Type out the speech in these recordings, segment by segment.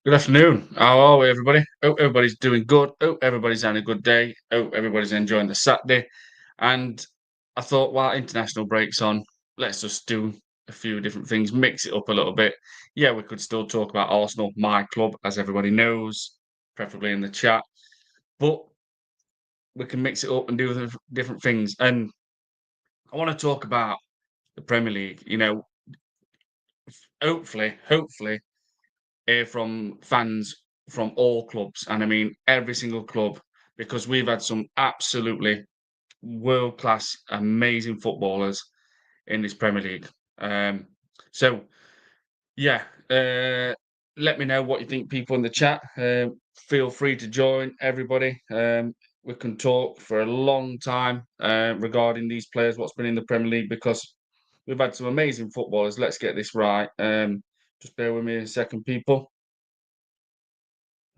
Good afternoon. How are we, everybody? Hope everybody's doing good. Hope everybody's having a good day. Hope everybody's enjoying the Saturday. And I thought, while international breaks on, let's just do a few different things, mix it up a little bit. Yeah, we could still talk about Arsenal, my club, as everybody knows, preferably in the chat. But we can mix it up and do different things. And I want to talk about the Premier League. Hopefully, hear from fans from all clubs, and I mean every single club, because we've had some absolutely world class, amazing footballers in this Premier League. Um, so yeah, let me know what you think, people in the chat. Feel free to join, everybody. We can talk for a long time regarding these players, what's been in the Premier League, because we've had some amazing footballers. Let's get this right. Just bear with me a second, people.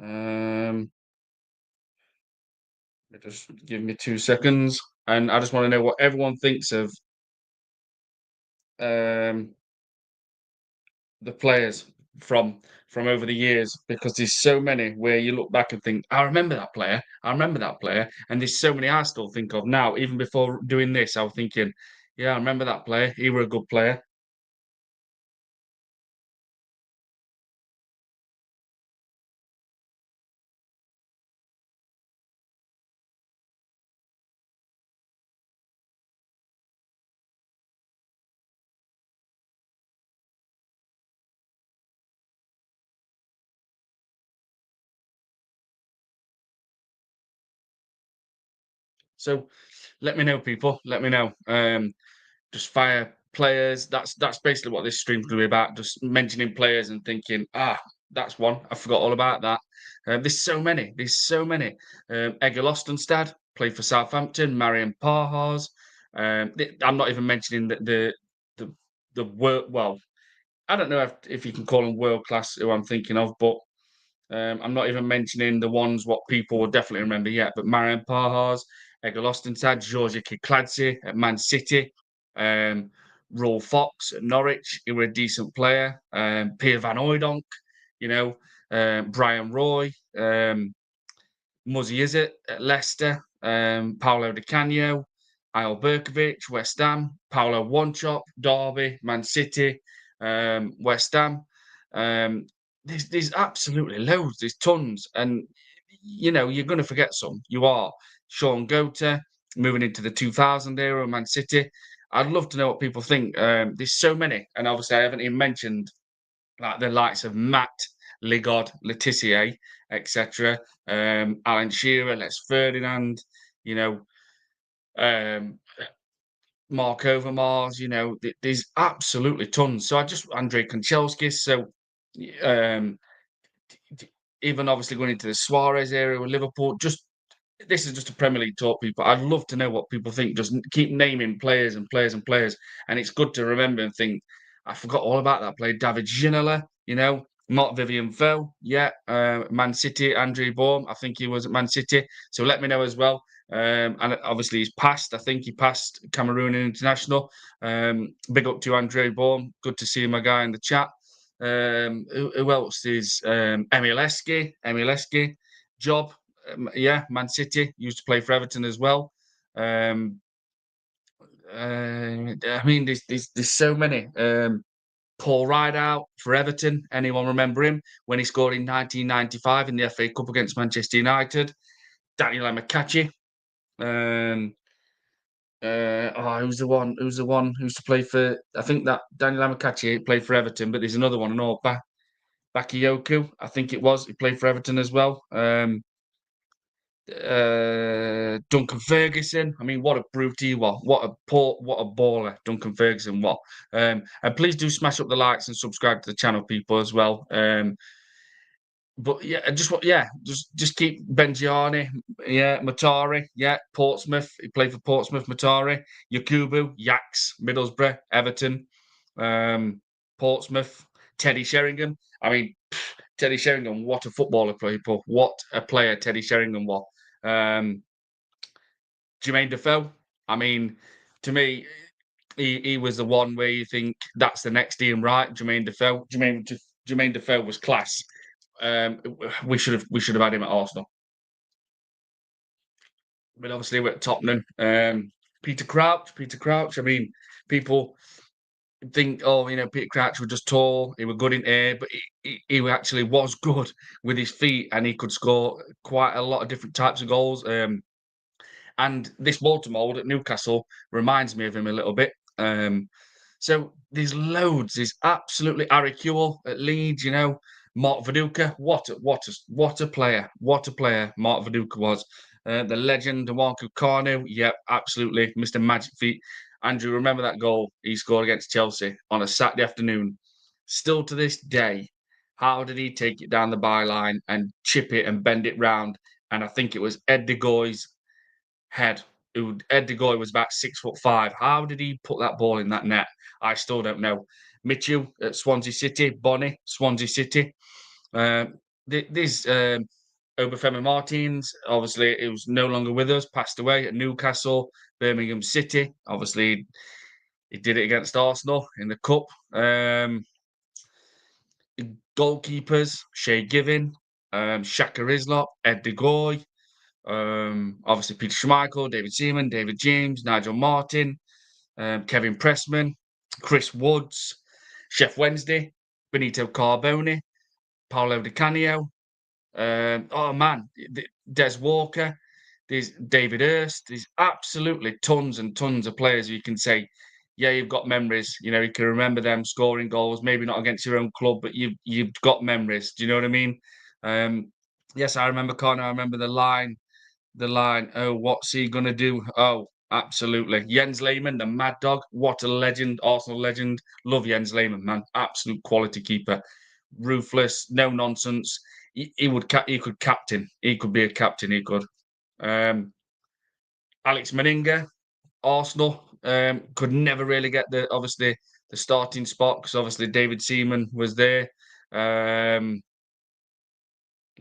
Um, just give me 2 seconds, and I just want to know what everyone thinks of um, the players from over the years, because there's so many where you look back and think, I remember that player, I remember that player, and there's so many I still think of now. Even before doing this, I was thinking, yeah, I remember that player. He were a good player. So let me know, people. Let me know. Just fire players. That's basically what this stream's going to be about. Just mentioning players and thinking, that's one. I forgot all about that. There's so many. There's so many. Egil Ostenstad played for Southampton. Marian Parhas. I'm not even mentioning the the world. Well, I don't know if you can call them world class, who I'm thinking of, but I'm not even mentioning the ones what people will definitely remember yet. But Marian Parhas, Egil Ostenstad, Georgia Kikladze at Man City, um, Roel Fox at Norwich, he was a decent player. Pierre Van Hooijdonk, you know, Brian Roy, Muzzy Izzet at Leicester, Paolo Di Canio, Eyal Berkovic, West Ham, Paulo Wanchop, Derby, Man City, West Ham. Um, there's absolutely loads. There's tons, and you're going to forget some. You are. Sean Goater, moving into the 2000 era, Man City. I'd love to know what people think. There's so many, and obviously I haven't even mentioned like the likes of Matt Ligod, Letitia, etc. Alan Shearer, Les Ferdinand, you know, um, Mark Overmars. There's absolutely tons. So I just Andrei Konchelskis. So um, even obviously going into the Suarez area with Liverpool. Just this is just a Premier League talk, people. I'd love to know what people think. Just keep naming players and players and players, and it's good to remember and think. I forgot all about that player, David Ginola. Mark Vivian Fell. Yeah, Man City, Andrew Baum. I think he was at Man City. So let me know as well. And obviously he's passed. I think he passed Cameroon International. Big up to Andrew Baum. Good to see my guy in the chat. Who else is Emil Job? Yeah, Man City used to play for Everton as well. Um, I mean, there's so many. Paul Rideout for Everton. Anyone remember him when he scored in 1995 in the FA Cup against Manchester United? Daniel Amakachi. Um, who's the one? Who's the one who used to play for? I think that Daniel Amakachi played for Everton, but there's another one. No, Bakayoko. I think it was. He played for Everton as well. Duncan Ferguson. I mean, what a brute he was. What a baller Duncan Ferguson was. And please do smash up the likes and subscribe to the channel, people, as well. But yeah, just keep Benjiani, yeah, Matari, yeah, Portsmouth. He played for Portsmouth, Matari, Yakubu, Yaks, Middlesbrough, Everton, um, Portsmouth, Teddy Sheringham. I mean, Teddy Sheringham, what a footballer, people! What a player Teddy Sheringham was. Um, Jermaine Defoe. I mean, to me, he was the one where you think that's the next Ian Wright, Jermaine Defoe. Jermaine Defoe was class. we should have had him at Arsenal. But obviously we're at Tottenham. Peter Crouch. I mean, people think, oh, Peter Crouch was just tall. He was good in air, but he actually was good with his feet, and he could score quite a lot of different types of goals. And this water mold at Newcastle reminds me of him a little bit. So there's loads. There's absolutely Harry Kewell at Leeds. Mark Viduka. What a player! What a player Mark Viduka was. The legend, Nwankwo Kanu. Yep, absolutely, Mr. Magic Feet. Andrew, remember that goal he scored against Chelsea on a Saturday afternoon? Still to this day, how did he take it down the byline and chip it and bend it round? And I think it was Ed de Goey's head. Ed de Goey was about 6'5". How did he put that ball in that net? I still don't know. Michu at Swansea City, Bonnie, Swansea City. There's Obafemi Martins. Obviously, he was no longer with us, passed away at Newcastle, Birmingham City. Obviously, he did it against Arsenal in the cup. Goalkeepers, Shay Given, Shaka Islop, Ed de Goey. Obviously, Peter Schmeichel, David Seaman, David James, Nigel Martin, Kevin Pressman, Chris Woods, Chef Wednesday, Benito Carbone, Paolo Di Canio. Oh man, Des Walker. There's David Hurst. There's absolutely tons and tons of players you can say, yeah, you've got memories. You can remember them scoring goals, maybe not against your own club, but you've got memories. Do you know what I mean? Yes, I remember Connor. I remember the line. Oh, what's he gonna do? Oh, absolutely. Jens Lehmann, the Mad Dog. What a legend, Arsenal legend. Love Jens Lehmann, man. Absolute quality keeper. Ruthless, no nonsense. He could captain. He could be a captain. He could. Alex Meninga, Arsenal, could never really get obviously the starting spot because obviously David Seaman was there. Let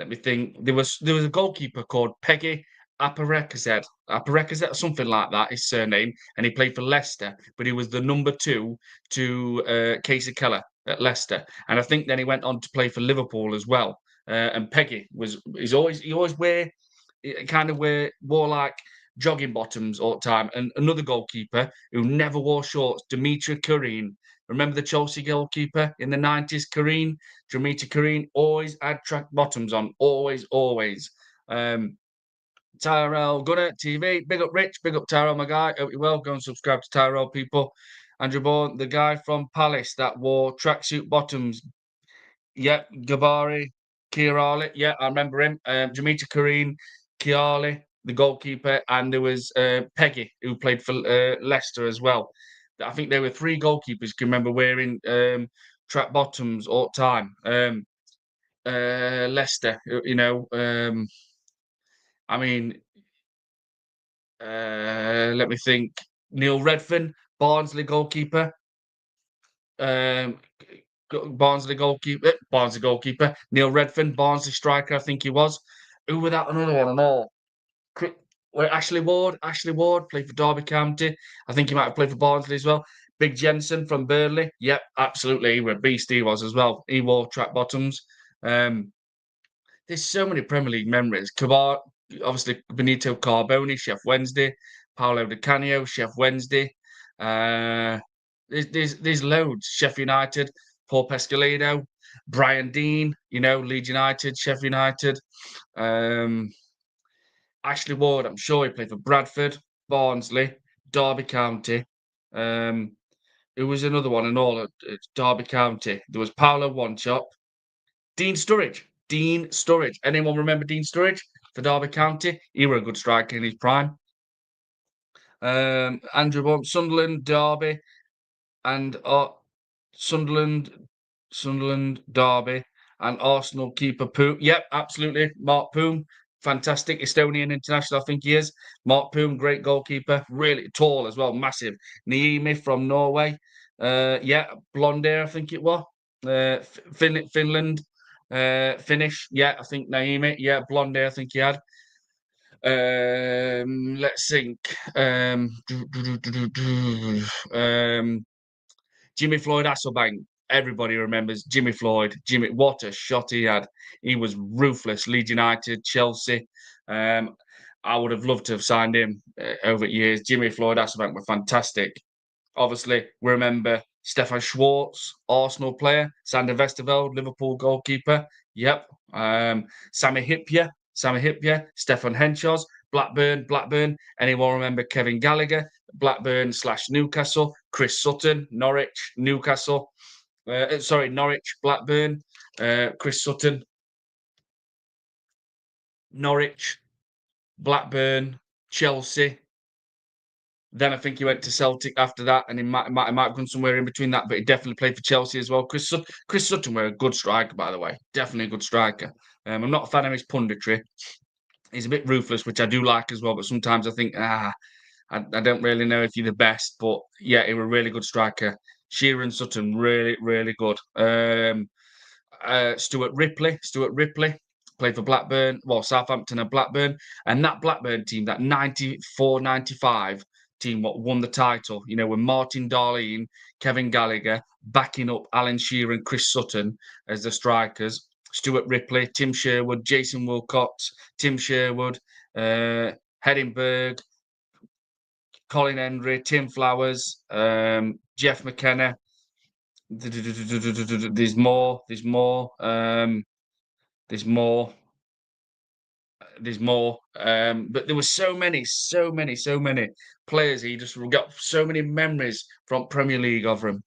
me think. There was a goalkeeper called Peggy Aparekazed or something like that, his surname, and he played for Leicester, but he was the number 2 to Casey Keller at Leicester, and I think then he went on to play for Liverpool as well. And Peggy he always wore like jogging bottoms all the time. And another goalkeeper who never wore shorts, Dimitri Kurin. Remember the Chelsea goalkeeper in the 90s, Kurin? Dimitri Kurin always had track bottoms on, always. Tyrell Gunner TV, big up Rich, big up Tyrell, my guy. Hope you're well. Go and subscribe to Tyrell, people. Andrew Bourne, the guy from Palace that wore tracksuit bottoms. Yep, Gabari, Kiarali. Yeah, I remember him. Dimitri Kurin, Kiali, the goalkeeper, and there was Peggy, who played for Leicester as well. I think there were 3 goalkeepers can remember wearing track bottoms all the time. Leicester, I mean, let me think. Neil Redfern, Barnsley goalkeeper. Barnsley goalkeeper. Neil Redfern, Barnsley striker, I think he was. Who without another one and all? Ashley Ward played for Derby County. I think he might have played for Barnsley as well. Big Jensen from Burnley. Yep, absolutely. He was a beast, he was as well. He wore track bottoms. There's so many Premier League memories. Obviously, Benito Carbone, Chef Wednesday. Paolo Di Canio, Chef Wednesday. There's loads. Sheffield United, Paul Pescalino, Brian Dean, Leeds United, Sheffield United. Ashley Ward, I'm sure he played for Bradford, Barnsley, Derby County. Who was another one and all at Derby County? There was Paolo Wanchop, Dean Sturridge. Anyone remember Dean Sturridge for Derby County? He was a good striker in his prime. Andrew Bourne, Sunderland, Derby, and Sunderland, Derby, and Arsenal keeper Poom. Yep, absolutely. Mark Poom, fantastic Estonian international, I think he is. Mark Poom, great goalkeeper, really tall as well, massive. Niemi from Norway. Yeah, blonde hair, I think it was. Finland, Finnish. Yeah, I think Niemi. Yeah, blonde hair, I think he had. Let's think. Jimmy Floyd Hasselbank, everybody remembers Jimmy Floyd. Jimmy, what a shot he had. He was ruthless. Leeds United, Chelsea. Um, I would have loved to have signed him over years. Jimmy Floyd, Hasselbank were fantastic. Obviously, we remember Stefan Schwarz, Arsenal player, Sander Westerveld, Liverpool goalkeeper. Yep. Sami Hyypiä, Stefan Henshaws, Blackburn. Anyone remember Kevin Gallagher, Blackburn/Newcastle, Chris Sutton, Norwich, Newcastle. Norwich, Blackburn, Chris Sutton, Norwich, Blackburn, Chelsea. Then I think he went to Celtic after that, and he might have gone somewhere in between that, but he definitely played for Chelsea as well. Chris Sutton were a good striker, by the way. Definitely a good striker. I'm not a fan of his punditry. He's a bit ruthless, which I do like as well, but sometimes I think, I don't really know if you're the best, but yeah, he was a really good striker. Shearer and Sutton, really, really good. Stuart Ripley played for Blackburn, well, Southampton and Blackburn. And that Blackburn team, that 94-95 team, what won the title, with Martin Darlene, Kevin Gallagher, backing up Alan Shearer and Chris Sutton as the strikers. Stuart Ripley, Tim Sherwood, Jason Wilcox, Tim Sherwood, Hedinberg, Colin Hendry, Tim Flowers, Jeff McKenna. There's more. But there were so many players. He just got so many memories from Premier League of him.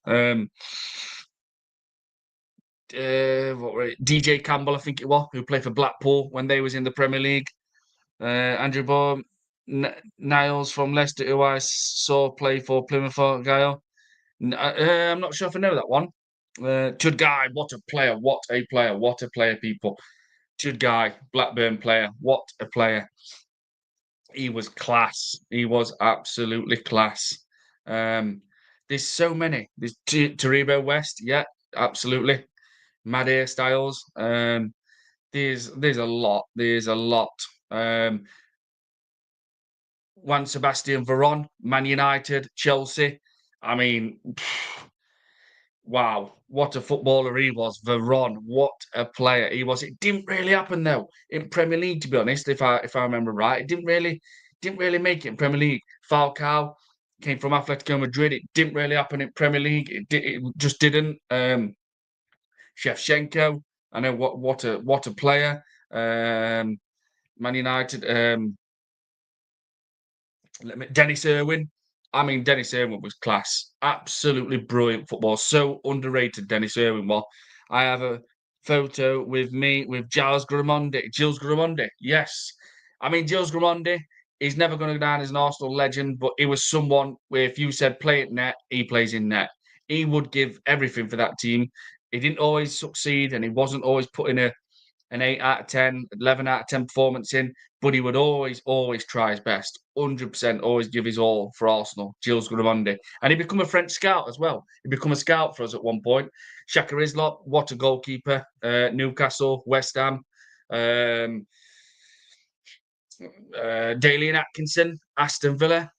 DJ Campbell, I think it was, who played for Blackpool when they was in the Premier League. Andrew Baum, Niles from Leicester, who I saw play for Plymouth Argyle. I'm not sure if I know that one. Chud Guy, what a player, people. Chud Guy, Blackburn player, what a player. He was class. He was absolutely class. There's so many. There's Taribo West, yeah, absolutely. Mad hairstyles. There's a lot. There's a lot. Juan Sebastian Veron, Man United, Chelsea. I mean, wow, what a footballer he was. Veron, what a player he was. It didn't really happen though in Premier League, to be honest, if I remember right. It didn't really make it in Premier League. Falcao came from Atletico Madrid. It didn't really happen in Premier League. It just didn't. Shevchenko, I know what a player. Man United. Dennis Irwin. I mean, Dennis Irwin was class. Absolutely brilliant football. So underrated, Dennis Irwin was. I have a photo with me with Gilles Garamondi. Yes. I mean, Gilles Garamondi, he's never going to go down as an Arsenal legend, but he was someone where if you said play at net, he plays in net. He would give everything for that team. He didn't always succeed, and he wasn't always putting an 8 out of 10, 11 out of 10 performance in, but he would always try his best. 100% always give his all for Arsenal, Gilles Garamondi. And he became a French scout as well. He became a scout for us at one point. Shaka Islop, what a goalkeeper. Newcastle, West Ham. Daly and Atkinson, Aston Villa.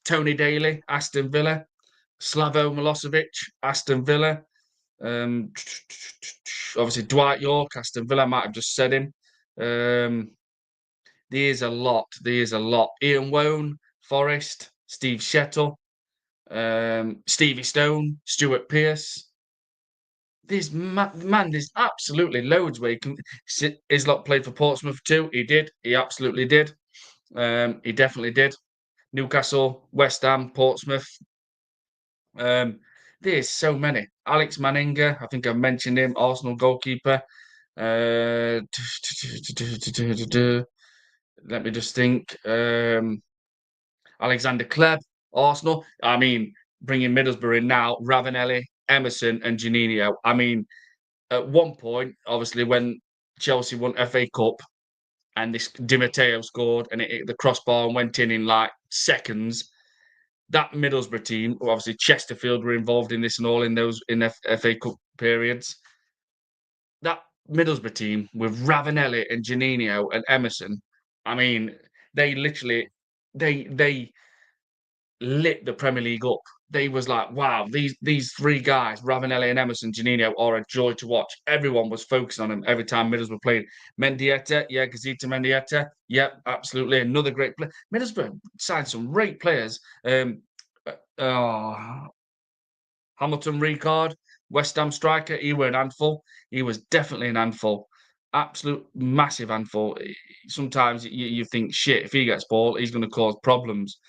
Tony Daly, Aston Villa. Slavo Milosevic, Aston Villa. Obviously, Dwight York, Aston Villa, I might have just said him. There's a lot. Ian Wone, Forest, Steve Shettle, Stevie Stone, Stuart Pearce. There's absolutely loads where he can. Islop played for Portsmouth too. He did. He absolutely did. He definitely did. Newcastle, West Ham, Portsmouth. There's so many. Alex Manninger, I think I've mentioned him, Arsenal goalkeeper. Let me just think. Alexander Kleb, Arsenal. I mean, bringing Middlesbrough in now, Ravanelli, Emerson, and Juninho. I mean, at one point, obviously, when Chelsea won FA Cup and this Di Matteo scored and it hit the crossbar and went in like seconds, that Middlesbrough team, obviously Chesterfield were involved in this and all in FA Cup periods. That Middlesbrough team with Ravanelli and Juninho and Emerson, I mean, they literally they lit the Premier League up. they was like, wow, these three guys, Ravanelli and Emerson Janino, are a joy to watch. Everyone was focusing on them every time Middlesbrough played. Mendieta, yeah, Gazeta Mendieta, yep, absolutely, another great player. Middlesbrough signed some great players. Oh, Hamilton Ricard, West Ham striker, he were an handful. He was definitely an handful. Absolute massive handful. Sometimes you think, shit, if he gets ball, he's going to cause problems.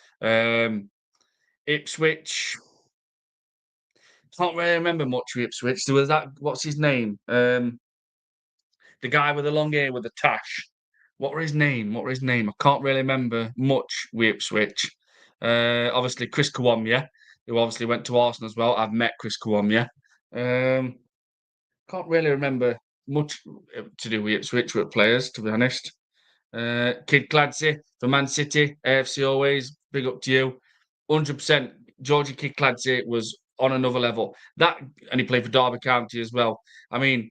Ipswich, can't really remember much with Ipswich. There was that, what's his name? The guy with the long hair with the tash. What was his name? What was his name? I can't really remember much with Ipswich. Obviously, Chris Kawamia, who obviously went to Arsenal as well. I've met Chris Kawamia. Can't really remember much to do with Ipswich with players, to be honest. Kid Clancy for Man City, AFC always, big up to you. 100%. Georgie Kid Clancy was on another level. That, and he played for Derby County as well. I mean,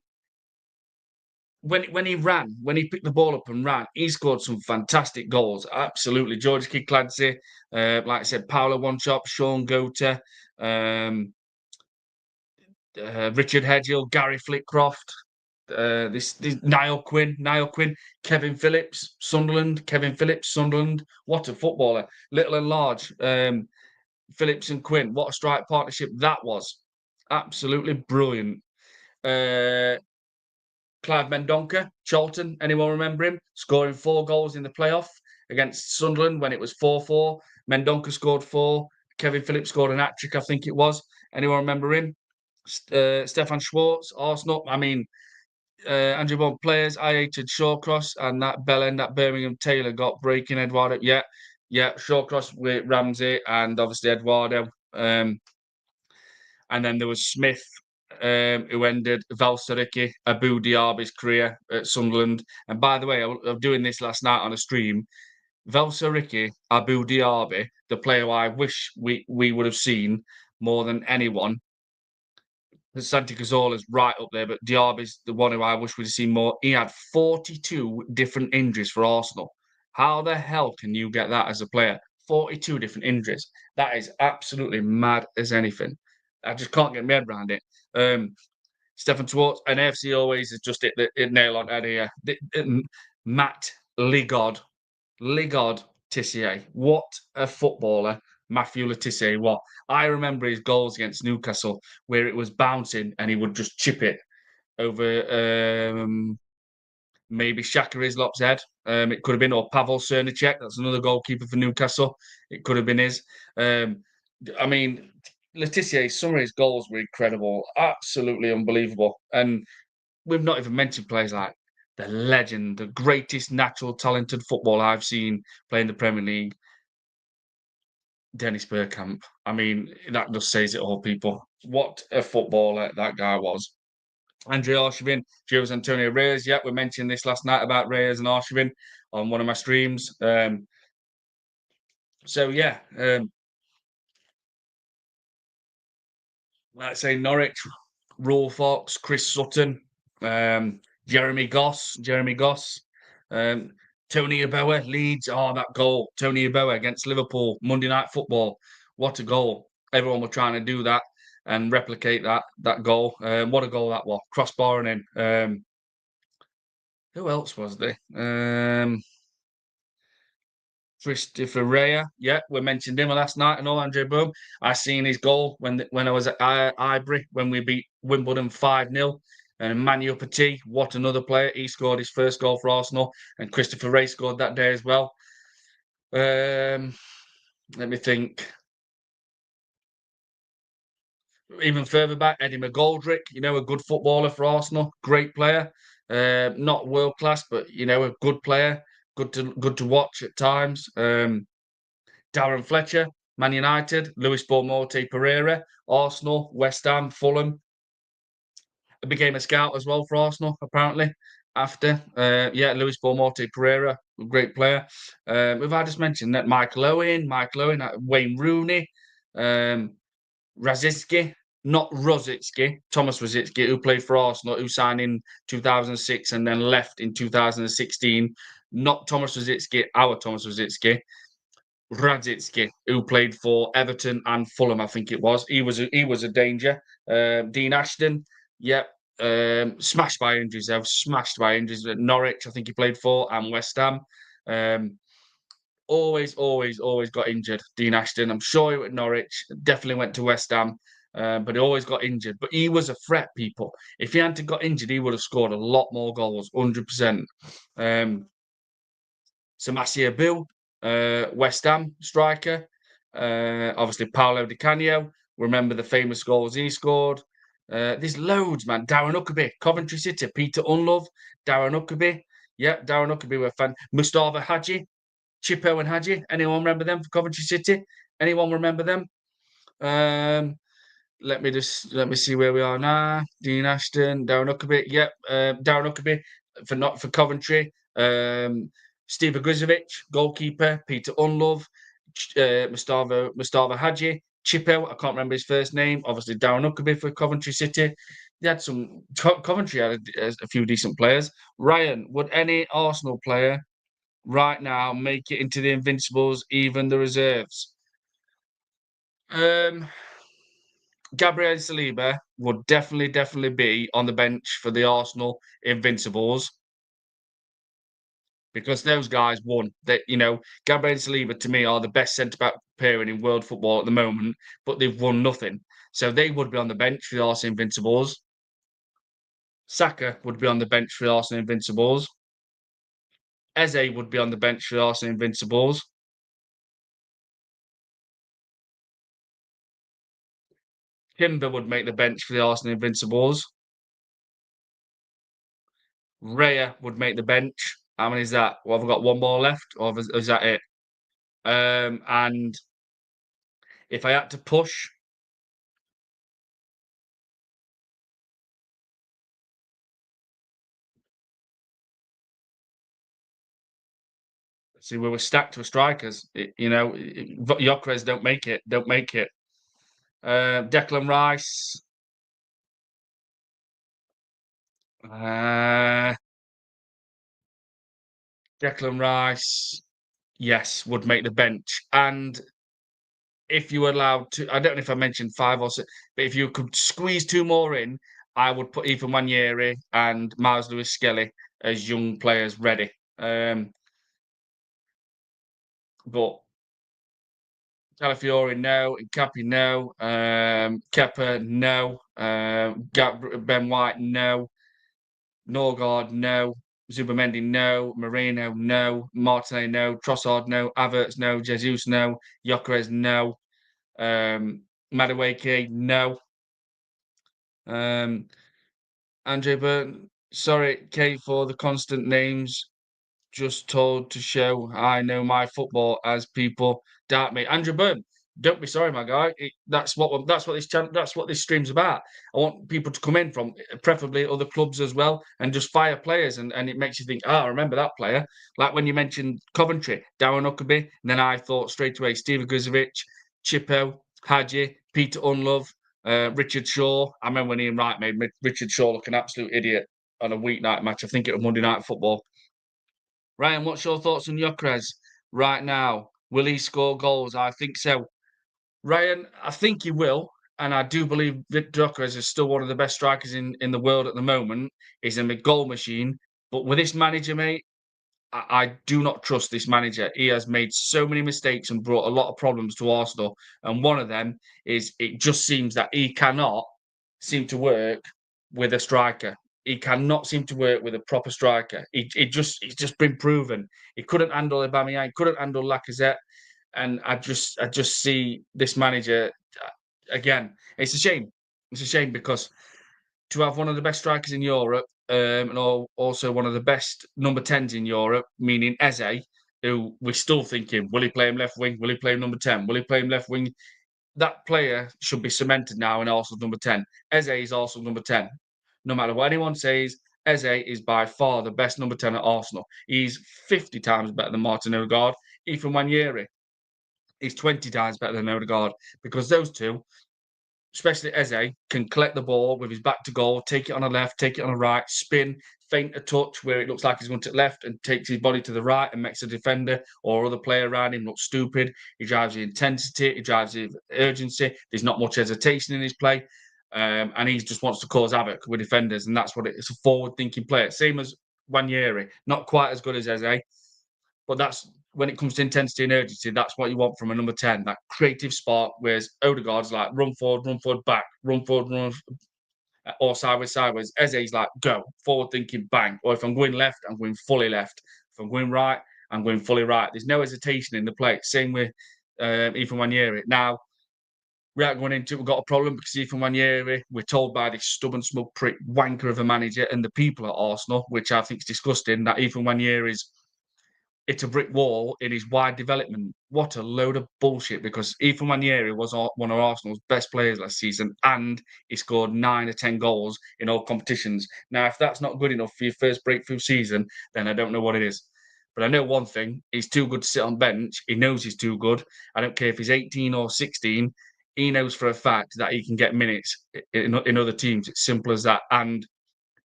when he picked the ball up and ran, he scored some fantastic goals. Absolutely, Georgie Kid Clancy, like I said, Paolo Wanchop, Sean Gota, Richard Hedgill, Gary Flitcroft, this Niall Quinn, Kevin Phillips, Sunderland, what a footballer, little and large. Phillips and Quinn, what a strike partnership that was. Absolutely brilliant. Clive Mendonca, Charlton, anyone remember him? Scoring 4 goals in the playoff against Sunderland when it was 4-4. Mendonca scored 4. Kevin Phillips scored an hat-trick, I think it was. Anyone remember him? Stefan Schwartz, Arsenal. I mean, Andrew Bond players. I hated Shawcross and that bellend that Birmingham Taylor got breaking Eduardo. Yeah, Shawcross with Ramsey and obviously Eduardo. And then there was Smith, who ended Valseriki Abu Diaby's career at Sunderland. And by the way, I was doing this last night on a stream. Valseriki Abu Diaby, the player I wish we would have seen more than anyone. Santi Cazorla's right up there, but Diaby's the one who I wish we'd have seen more. He had 42 different injuries for Arsenal. How the hell can you get that as a player? 42 different injuries. That is absolutely mad as anything. I just can't get my head around it. Stefan Schwartz and AFC always is just it nail on head here. Matt Ligod Tissier. What a footballer Matthew Le Tissier was. I remember his goals against Newcastle where it was bouncing and he would just chip it over maybe Shaka Islop's head. It could have been, or Pavel Cernicek. That's another goalkeeper for Newcastle. It could have been his. I mean, Le Tissier's, some of his goals were incredible. Absolutely unbelievable. And we've not even mentioned players like the legend, the greatest natural talented footballer I've seen play in the Premier League, Dennis Bergkamp. I mean, that just says it all, people. What a footballer that guy was. Andrei Arshavin, Jose Antonio Reyes. Yeah, we mentioned this last night about Reyes and Arshavin on one of my streams. So yeah, like I say, Norwich, Raw Fox, Chris Sutton, Jeremy Goss, Tony Yeboah, Leeds. Oh, that goal, Tony Yeboah against Liverpool, Monday Night Football. What a goal! Everyone were trying to do that and replicate that goal. What a goal that was! Crossbar and in. Who else was there? Christopher Rea. Yeah, we mentioned him last night. And all Andre Boom. I seen his goal when I was at Highbury when we beat Wimbledon 5-0. And Emmanuel Petit, what another player. He scored his first goal for Arsenal. And Christopher Rea scored that day as well. Let me think. Even further back, Eddie McGoldrick, a good footballer for Arsenal. Great player. Not world class, but, a good player. Good to watch at times. Darren Fletcher, Man United, Luis Boumorte Pereira, Arsenal, West Ham, Fulham. I became a scout as well for Arsenal, apparently, after. Luis Boumorte Pereira, a great player. If I just mentioned that Michael Owen, Wayne Rooney, Rosicky, not Rosicky, Thomas Rosicky, who played for Arsenal, who signed in 2006 and then left in 2016. Not Thomas Rosicky, our Thomas Rosicky. Radzitsky, who played for Everton and Fulham, I think it was. He was a danger. Dean Ashton, yep, smashed by injuries though, smashed by injuries. At Norwich, I think he played for, and West Ham. Um, always got injured. Dean Ashton, I'm sure he went at Norwich, definitely went to West Ham, but he always got injured. But he was a threat, people. If he hadn't got injured, he would have scored a lot more goals, 100%. Samasia Bill, West Ham striker. Obviously, Paolo Di Canio. Remember the famous goals he scored. There's loads, man. Darren Huckabee, Coventry City. Peter Unlove, Darren Huckabee. Yeah, Darren Huckabee were fan. Mustafa Hadji, Chippo and Hadji. Anyone remember them for Coventry City? Anyone remember them? Um, let me see where we are now. Dean Ashton, Darren Huckabee. Yep, Darren Huckabee for Coventry. Steve Grizovic, goalkeeper. Peter Unlove, Mustafa Hadji, Chippo. I can't remember his first name. Obviously, Darren Huckabee for Coventry City. They had some Coventry had a few decent players. Ryan, would any Arsenal player right now make it into the Invincibles, even the reserves? Um, Gabriel Saliba would definitely be on the bench for the Arsenal Invincibles because those guys won. Gabriel Saliba to me are the best centre back pairing in world football at the moment, but they've won nothing. So they would be on the bench for the Arsenal Invincibles. Saka would be on the bench for the Arsenal Invincibles. Eze would be on the bench for the Arsenal Invincibles. Timber would make the bench for the Arsenal Invincibles. Raya would make the bench. How many is that? Well, have I got one more left, or is that it? And if I had to push, see, we were stacked with strikers. Gyökeres don't make it. Don't make it. Declan Rice. Uh, Declan Rice, yes, would make the bench. And if you were allowed to, I don't know if I mentioned five or six, but if you could squeeze two more in, I would put Ethan Wanyeri and Miles Lewis Skelly as young players ready. But Calafiori, no. Capi, no. Kepa, no. Ben White, no. Norgard, no. Zubamendi, no. Moreno, no. Martinelli, no. Trossard, no. Havertz, no. Jesus, no. Gyökeres, no. Madueke, no. Andre Burton, sorry, Kate, for the constant names. Just told to show I know my football as people doubt me. Andrew Burn, don't be sorry, my guy. That's what this stream's about. I want people to come in from preferably other clubs as well and just fire players, and it makes you think, I remember that player. Like when you mentioned Coventry, Darren Huckabee, and then I thought straight away Steve Grizovic, Chippo, Hadji, Peter Unlove, Richard Shaw. I remember when Ian Wright made Richard Shaw look an absolute idiot on a weeknight match. I think it was Monday Night Football. Ryan, what's your thoughts on Gyökeres right now? Will he score goals? I think so. Ryan, I think he will. And I do believe Victor Gyökeres is still one of the best strikers in the world at the moment. He's a goal machine. But with this manager, mate, I do not trust this manager. He has made so many mistakes and brought a lot of problems to Arsenal. And one of them is it just seems that he cannot seem to work with a striker. He cannot seem to work with a proper striker. It's just been proven. He couldn't handle Aubameyang. He couldn't handle Lacazette. And I just see this manager again. It's a shame. It's a shame because to have one of the best strikers in Europe, and also one of the best number 10s in Europe, meaning Eze, who we're still thinking, will he play him left wing? Will he play him number 10? Will he play him left wing? That player should be cemented now in Arsenal's number 10. Eze is Arsenal's number 10. No matter what anyone says, Eze is by far the best number 10 at Arsenal. He's 50 times better than Martin Odegaard. Ethan Wanyeri is 20 times better than Odegaard because those two especially Eze, can collect the ball with his back to goal, take it on the left, take it on the right, spin, feint a touch where it looks like he's going to the left and takes his body to the right and makes the defender or other player around him look stupid. He drives the intensity, he drives the urgency. There's not much hesitation in his play. And he just wants to cause havoc with defenders, and that's what it's a forward-thinking player. Same as Wanyeri, not quite as good as Eze, but that's when it comes to intensity and urgency, that's what you want from a number 10, that creative spark. Whereas Odegaard's like run forward, back, run forward, or sideways, sideways. Eze's like go, forward thinking, bang. Or if I'm going left, I'm going fully left. If I'm going right, I'm going fully right. There's no hesitation in the play. Same with Ethan Wanyeri. Now, without going into it, we've got a problem because Ethan Wanyeri, we're told by this stubborn, smug prick wanker of a manager and the people at Arsenal, which I think is disgusting, that Ethan Wanyeri's it's a brick wall in his wide development. What a load of bullshit, because Ethan Wanyeri was one of Arsenal's best players last season, and he scored 9 or 10 goals in all competitions. Now, if that's not good enough for your first breakthrough season, then I don't know what it is. But I know one thing, he's too good to sit on bench. He knows he's too good. I don't care if he's 18 or 16. He knows for a fact that he can get minutes in other teams. It's simple as that. And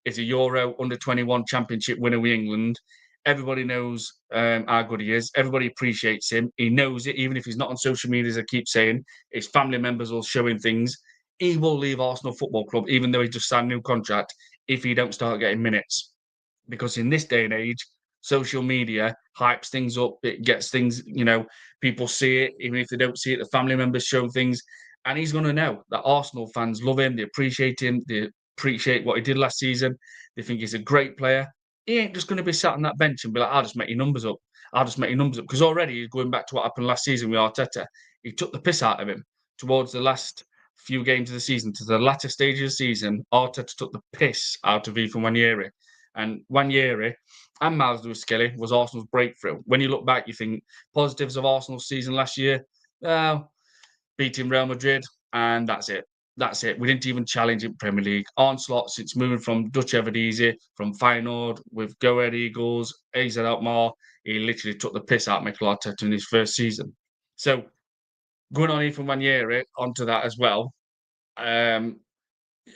is a Euro under 21 championship winner with England. Everybody knows how good he is. Everybody appreciates him. He knows it, even if he's not on social media, as I keep saying. His family members will show him things. He will leave Arsenal Football Club, even though he just signed a new contract, if he don't start getting minutes. Because in this day and age, social media hypes things up. It gets things, people see it, even if they don't see it. The family members show things. And he's going to know that Arsenal fans love him. They appreciate him. They appreciate what he did last season. They think he's a great player. He ain't just going to be sat on that bench and be like, I'll just make your numbers up. I'll just make your numbers up. Because already, going back to what happened last season with Arteta, he took the piss out of him towards the last few games of the season, to the latter stage of the season. Arteta took the piss out of Ethan Wanyeri. And Wanyeri and Miles Lewis-Skelly was Arsenal's breakthrough. When you look back, you think positives of Arsenal's season last year, well, beating Real Madrid, and that's it. That's it. We didn't even challenge in Premier League. Onslaught, since moving from Dutch Eredivisie, from Feyenoord, with Go Ahead Eagles, AZ Alkmaar, he literally took the piss out of Mikel Arteta in his first season. So, going on Ethan Wanyeri, onto that as well, um,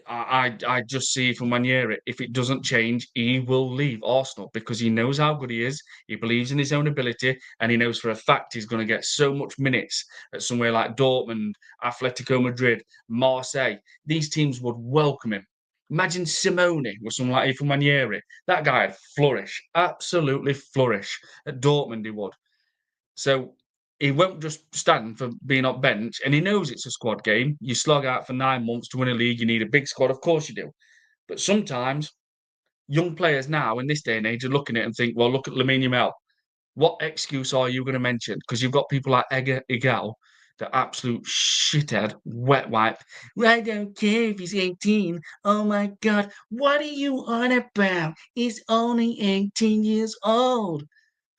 I just see from Ranieri, if it doesn't change, he will leave Arsenal because he knows how good he is. He believes in his own ability, and he knows for a fact he's going to get so much minutes at somewhere like Dortmund, Atletico Madrid, Marseille. These teams would welcome him. Imagine Simone with someone like Ethan Ranieri. That guy would flourish, absolutely flourish. At Dortmund, he would. So he won't just stand for being on bench, and he knows it's a squad game. You slog out for 9 months to win a league, you need a big squad, of course you do. But sometimes young players now in this day and age are looking at it and think, well, look at Lamine Yamal. What excuse are you going to mention? Because you've got people like Edgar Igal, the absolute shithead, wet wipe. I don't care if he's 18. Oh my God, what are you on about? He's only 18 years old.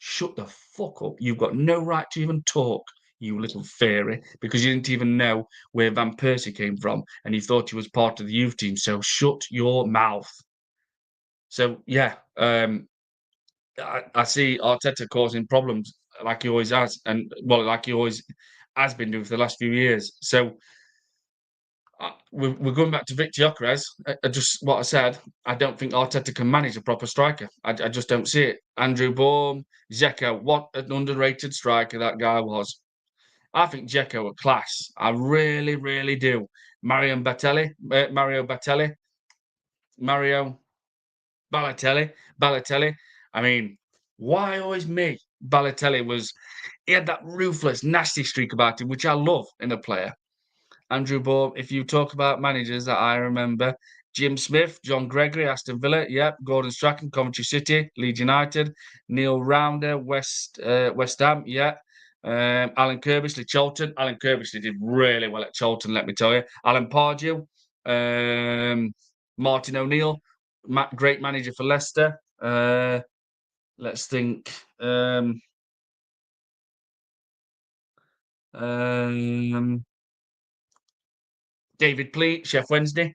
Shut the fuck up. You've got no right to even talk, you little fairy, because you didn't even know where Van Persie came from and you thought he was part of the youth team. So shut your mouth. So, yeah, I see Arteta causing problems like he always has, and well, like he always has been doing for the last few years. So, we're going back to Victor Gyökeres. Just what I said, I don't think Arteta can manage a proper striker. I just don't see it. Andrew Baum, Dzeko, what an underrated striker that guy was. I think Dzeko a class. I really, really do. Mario Balotelli. I mean, why always me? He had that ruthless, nasty streak about him, which I love in a player. Andrew Baum, if you talk about managers that I remember, Jim Smith, John Gregory, Aston Villa, yep, Gordon Strachan, Coventry City, Leeds United, Neil Rounder, West Ham, yeah. Alan Curbishley, Charlton. Alan Curbishley did really well at Charlton, let me tell you. Alan Pardew, Martin O'Neill, great manager for Leicester. Let's think. David Pleat, Chef Wednesday.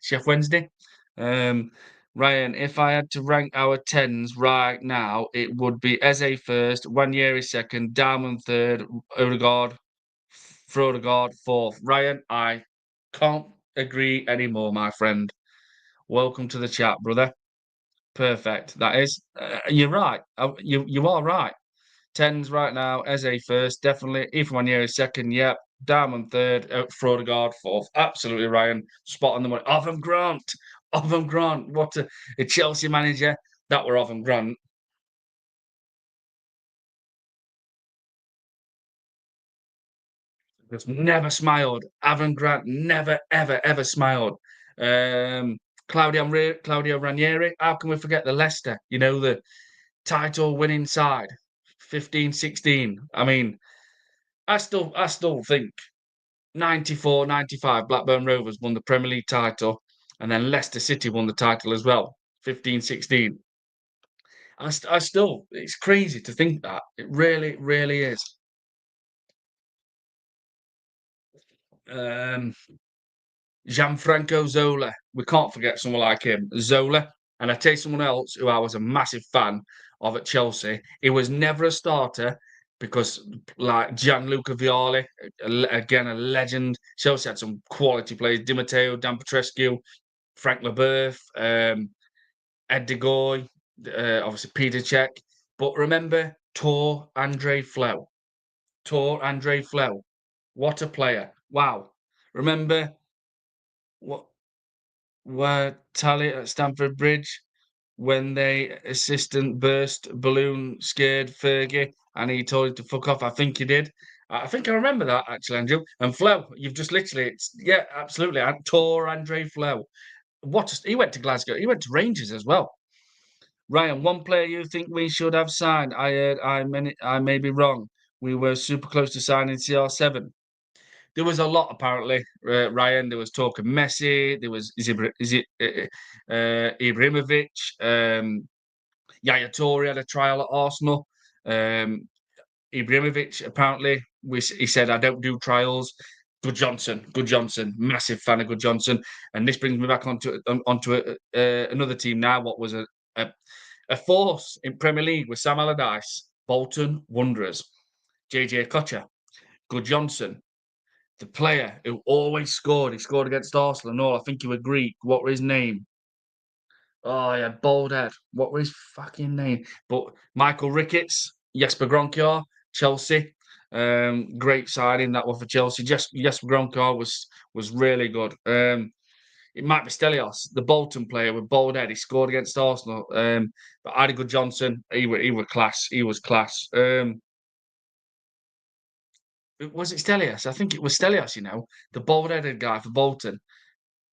Ryan, if I had to rank our tens right now, it would be Eze first, Wanyeri second, Diamond third, Odegaard, Frodegaard fourth. Ryan, I can't agree anymore, my friend. Welcome to the chat, brother. Perfect. That is. You're right. You are right. Tens right now. Eze first, definitely. Ifeanyi second. Yep. Diamond third. Frodegaard fourth. Absolutely, Ryan. Spot on the money. Otham Grant. Otham Grant. What a Chelsea manager. That were Otham Grant. Just never smiled. Avon Grant never, ever, ever smiled. Um, Claudio Ranieri. How can we forget the Leicester? You know, the title winning side, 15, 16. I mean, I still think 94, 95. Blackburn Rovers won the Premier League title, and then Leicester City won the title as well, 15, 16. I still, it's crazy to think that. It really, really is. Um, Gianfranco Zola. We can't forget someone like him. Zola. And I tell you someone else who I was a massive fan of at Chelsea. He was never a starter because, like Gianluca Vialli, again, a legend. Chelsea had some quality players. Di Matteo, Dan Petrescu, Frank Leboeuf, Ed de Goey, obviously Peter Cech. But remember, Tor Andre Flo. Tor Andre Flo. What a player. Wow. Remember what were Tally at Stamford Bridge when they assistant burst balloon scared Fergie and he told him to fuck off. I think he did. I think I remember that actually, Andrew. And Flo, you've just literally, yeah, absolutely. I tore Andre Flo. He went to Glasgow. He went to Rangers as well. Ryan, one player you think we should have signed? I heard I may be wrong. We were super close to signing CR7. There was a lot apparently, Ryan. There was talk of Messi. There was Ibrahimovic. Yaya Toure had a trial at Arsenal. Ibrahimovic apparently he said I don't do trials. Good Johnson, massive fan of Good Johnson, and this brings me back onto another team now. What was a a force in Premier League with Sam Allardyce, Bolton Wanderers, JJ Kocher, Good Johnson, the player who always scored. He scored against Arsenal and all. I think he was Greek. What was his name? Oh, yeah, bald head. What was his fucking name? But Michael Ricketts, Jesper Grønkjær, Chelsea. Great signing that one for Chelsea. Jesper Grønkjær was really good. It might be Stelios, the Bolton player with bald head. He scored against Arsenal. But Adigo Johnson, he was class. He was class. Was it Stelios? I think it was Stelios. You know, the bald-headed guy for Bolton.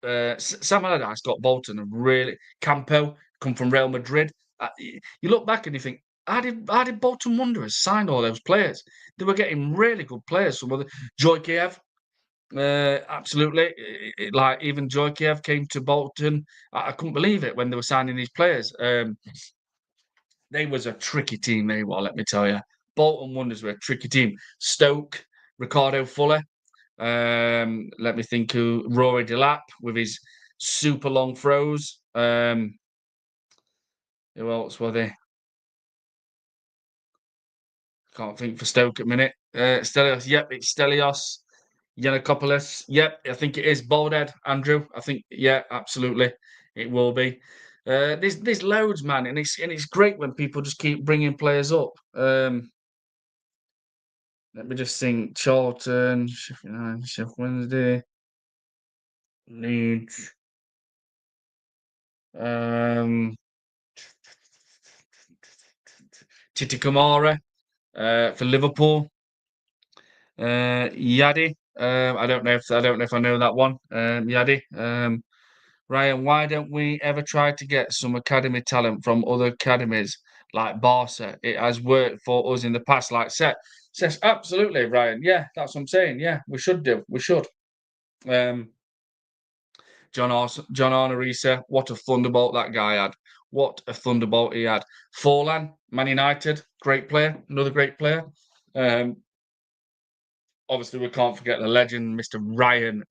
Sam Allardyce got Bolton a really Campo come from Real Madrid. You look back and you think, how did Bolton Wanderers sign all those players? They were getting really good players. Some other Joy Kiev, absolutely. Like even Joy Kiev came to Bolton. I couldn't believe it when they were signing these players. They was a tricky team. They were, let me tell you. Bolton Wanderers were a tricky team. Stoke, Ricardo Fuller. Let me think who Rory Delap with his super long throws. Who else were they? Can't think for Stoke at the minute. Stelios, yep, it's Stelios. Yiannopoulos, yep, I think it is Baldhead, Andrew. I think, yeah, absolutely, it will be. There's loads, man, and it's great when people just keep bringing players up. Let me just think: Charlton, Sheffield United, Sheffield Wednesday, Leeds. Um, Titi Kamara for Liverpool. Yadi. I don't know if I know that one. Yadi. Ryan, why don't we ever try to get some academy talent from other academies like Barca? It has worked for us in the past. Like Seth says, absolutely, Ryan. Yeah, that's what I'm saying. Yeah, we should do. We should. Um, John Arnorisa, what a thunderbolt that guy had. What a thunderbolt he had. Forlan, Man United, great player, another great player. Um, obviously, we can't forget the legend, Mr.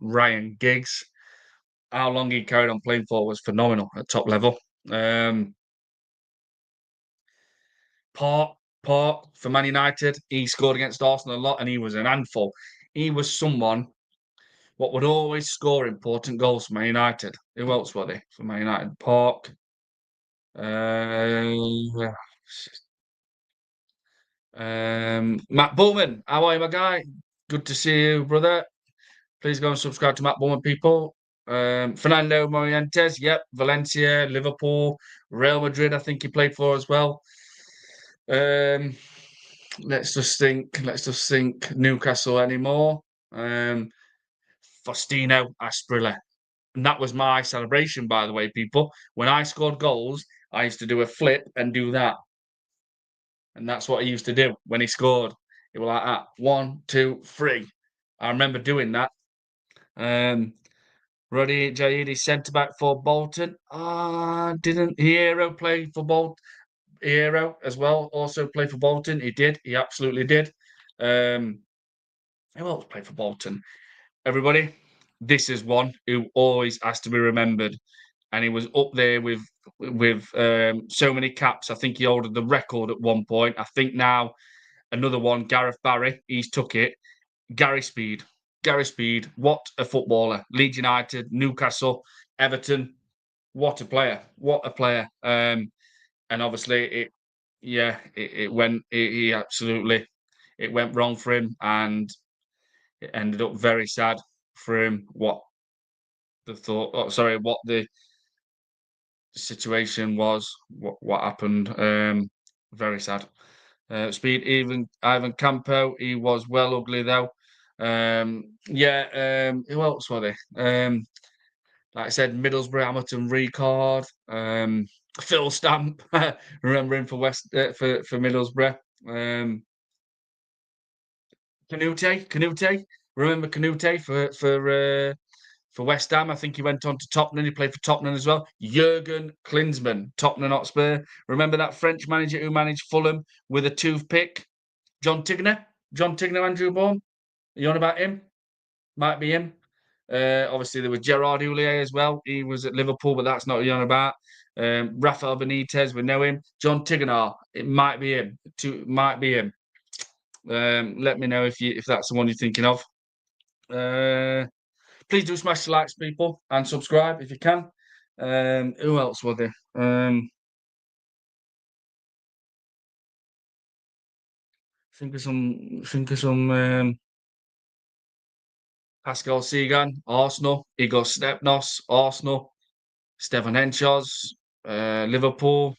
Ryan Giggs. How long he carried on playing for was phenomenal at top level. Um, Part for Man United, he scored against Arsenal a lot, and he was an handful. He was someone. what would always score important goals for Man United. Who else were they for Man United? Park. Uh, Matt Bowman. How are you, my guy? Good to see you, brother. Please go and subscribe to Matt Bowman, people. Fernando Morientes. Yep. Valencia, Liverpool, Real Madrid. I think he played for as well. Let's just think. Let's just think. Newcastle anymore. Faustino Asprilla. And that was my celebration, by the way, people. When I scored goals, I used to do a flip and do that. And that's what I used to do when he scored. It was like that. 1, 2, 3. I remember doing that. Roddy Jaidi, centre back for Bolton. Didn't Hierro play for Bolton? Hierro as well also played for Bolton. He did. He absolutely did. Who else played for Bolton? Everybody, this is one who always has to be remembered, and he was up there with so many caps. I think he ordered the record at one point. I think now another one, Gareth Barry, he's took it. Gary Speed. Gary Speed, what a footballer. Leeds United, Newcastle, Everton. What a player. What a player. And obviously it went he absolutely it went wrong for him, and it ended up very sad for him what the situation was, what happened. Very sad. Speed, even Ivan Campo, he was well ugly though. Who else were they? Like I said, Middlesbrough, Hamilton, Ricard, Phil Stamp. Remember him for for Middlesbrough. Canute. Remember Canute for West Ham. I think he went on to Tottenham. He played for Tottenham as well. Jurgen Klinsmann, Tottenham Hotspur. Remember that French manager who managed Fulham with a toothpick? John Tigner, Andrew Bourne. Are you on about him? Might be him. Obviously, there was Gerard Houllier as well. He was at Liverpool, but that's not what you're on about. Rafael Benitez, we know him. John Tigner, it might be him. Might be him. Let me know if that's the one you're thinking of. Please do smash the likes, people, and subscribe if you can. Who else were there? Think of some. Pascal Sigan, Arsenal. Igor Stepnos, Arsenal. Stefan Henchos, Liverpool.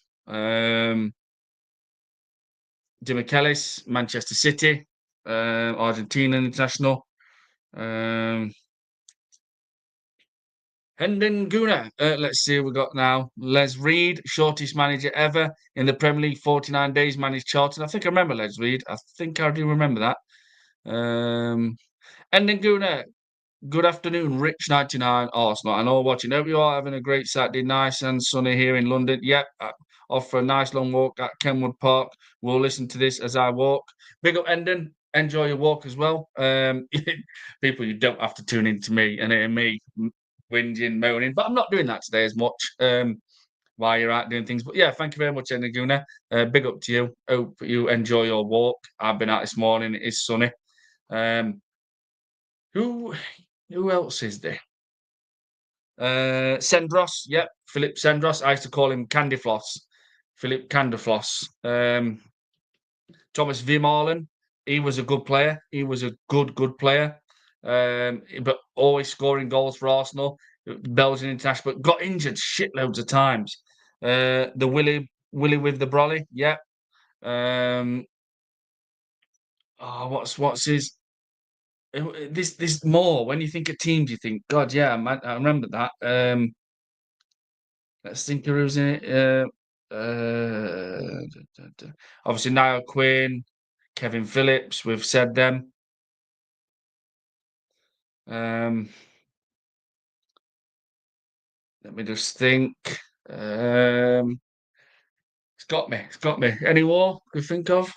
Dimichelis, Manchester City. Argentina international. Hendon Guna. Let's see who we got now. Les Reed, shortest manager ever in the Premier League, 49 days, managed Charlton. I think I remember Les Reed. I think I do remember that. Hendon Guna, good afternoon, Rich99 Arsenal. I know watching. Hope you are having a great Saturday, nice and sunny here in London. Yep, off for a nice long walk at Kenwood Park. We'll listen to this as I walk. Big up, Hendon. Enjoy your walk as well. People, you don't have to tune in to me and hear me whinging, moaning, but I'm not doing that today as much while you're out doing things. But yeah, thank you very much, Eniguna. Big up to you. Hope you enjoy your walk. I've been out this morning. It is sunny. Who else is there? Sendros, yep, Philip Sendros. I used to call him Candy Floss. Philip Candyfloss. Thomas Vermaelen, he was a good player. He was a good player. But always scoring goals for Arsenal. Belgian international, but got injured shitloads of times. The Willie with the brolly, yep. What's his? This more when you think of teams, you think, God, yeah, I remember that. Let's think of who's in it. Obviously, Niall Quinn, Kevin Phillips. We've said them. Let me just think. It's got me. It's got me. Any more you think of?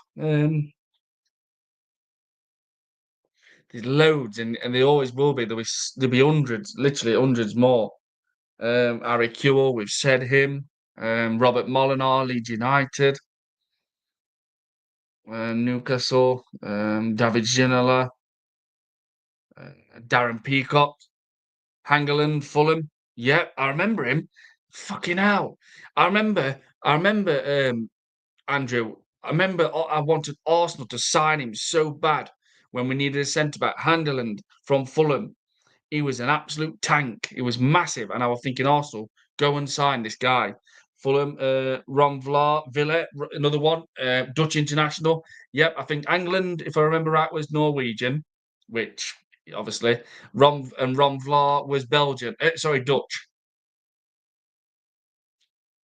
There's loads, and they always will be. There'll be hundreds, literally hundreds more. Harry Kewell, we've said him. Robert Molinar, Leeds United. Newcastle. David Ginola. Darren Peacock, Hangeland, Fulham. Yep, I remember him. Fucking hell. I remember, Andrew, I remember I wanted Arsenal to sign him so bad when we needed a centre back. Hangeland from Fulham. He was an absolute tank. He was massive. And I was thinking, Arsenal, go and sign this guy. Fulham, Ron Villa, another one, Dutch international. Yep, I think England, if I remember right, was Norwegian, which obviously Ron Vlaar was Belgian. Sorry, Dutch.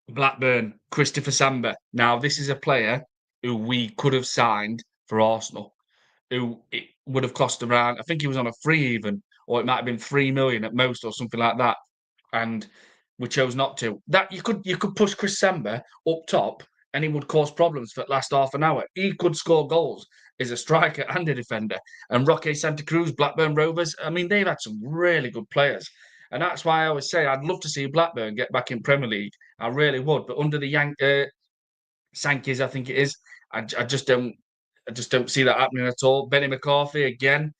Blackburn, Christopher Samba. Now, this is a player who we could have signed for Arsenal, who it would have cost around, I think he was on a free even, or it might have been 3 million at most or something like that. And we chose not to. That you could push Chris Samba up top and he would cause problems for the last half an hour. He could score goals as a striker and a defender. And Roque Santa Cruz, Blackburn Rovers, I mean, they've had some really good players. And that's why I always say I'd love to see Blackburn get back in Premier League. I really would. But under the Yankees, I think it is, I just don't see that happening at all. Benny McCarthy again.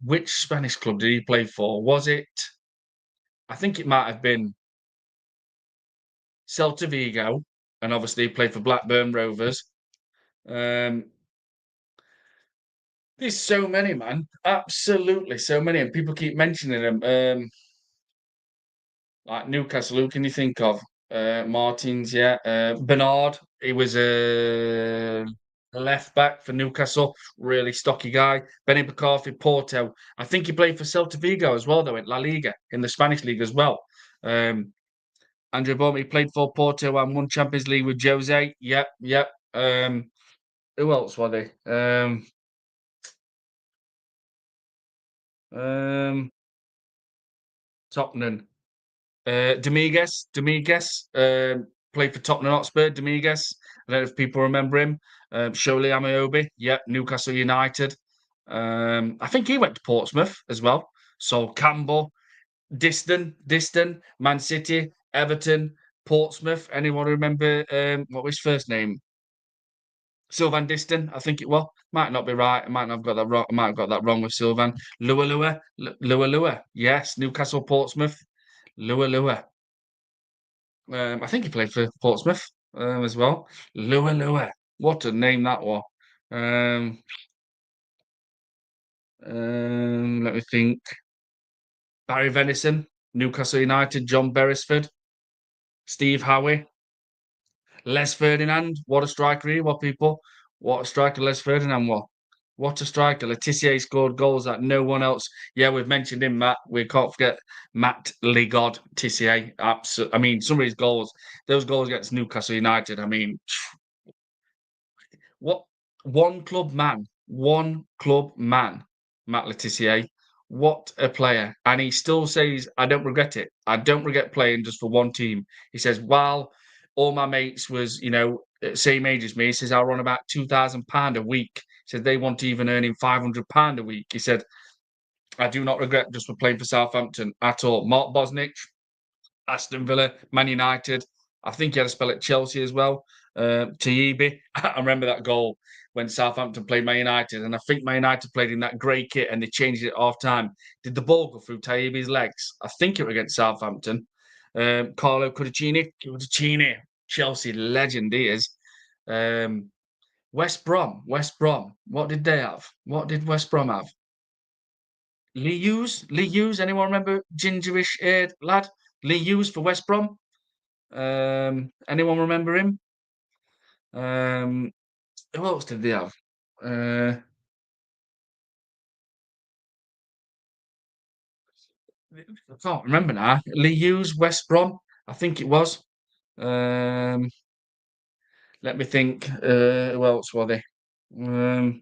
Which Spanish club did he play for? Was it? I think it might have been Celta Vigo, and obviously he played for Blackburn Rovers. Um, there's so many, man. Absolutely so many, and people keep mentioning them. Like Newcastle, who can you think of? Martins, yeah. Bernard, he was a left back for Newcastle, really stocky guy. Benny McCarthy, Porto. I think he played for Celta Vigo as well, though, in La Liga, in the Spanish league as well. Um, Andrew Bowman, he played for Porto and won Champions League with Jose. Yep, yep. Who else were they? Um, Tottenham. Dominguez, played for Tottenham Hotspur. Dominguez, I don't know if people remember him. Sholi Amaobi, yep, Newcastle United. I think he went to Portsmouth as well. So Campbell, Diston, Man City, Everton, Portsmouth. Anyone remember what was his first name? Sylvan Diston, I think it was. Might not be right. I might not have got that wrong. I might have got that wrong with Sylvan. Lua. Yes, Newcastle, Portsmouth. Lua. I think he played for Portsmouth as well. Lua. What a name that was. Um, let me think. Barry Venison, Newcastle United, John Beresford, Steve Howie, Les Ferdinand. What a striker he was, people. What a striker Les Ferdinand was. What a striker. Letitia scored goals that no one else. Yeah, we've mentioned him, Matt. We can't forget Matt Ligod Tissier. Absolutely. I mean, some of his goals, those goals against Newcastle United, I mean, what one club man, Matt Letitia. What a player. And he still says, I don't regret it. I don't regret playing just for one team. He says, while all my mates was, same age as me, he says, I run about £2,000 a week. He said they want to even earning £500 a week. He said, I do not regret just for playing for Southampton at all. Mark Bosnich, Aston Villa, Man United. I think he had a spell at Chelsea as well. Tayibi. I remember that goal when Southampton played Man United, and I think Man United played in that grey kit and they changed it at half time. Did the ball go through Tayibi's legs? I think it was against Southampton. Carlo Cudicini, Chelsea legend he is. West Brom. What did they have? What did West Brom have? Lee Hughes. Anyone remember gingerish haired lad? Lee Hughes for West Brom. Anyone remember him? Um, who else did they have? I can't remember now. Lee Hughes, West Brom. I think it was. Um, let me think. Who else were they? Um,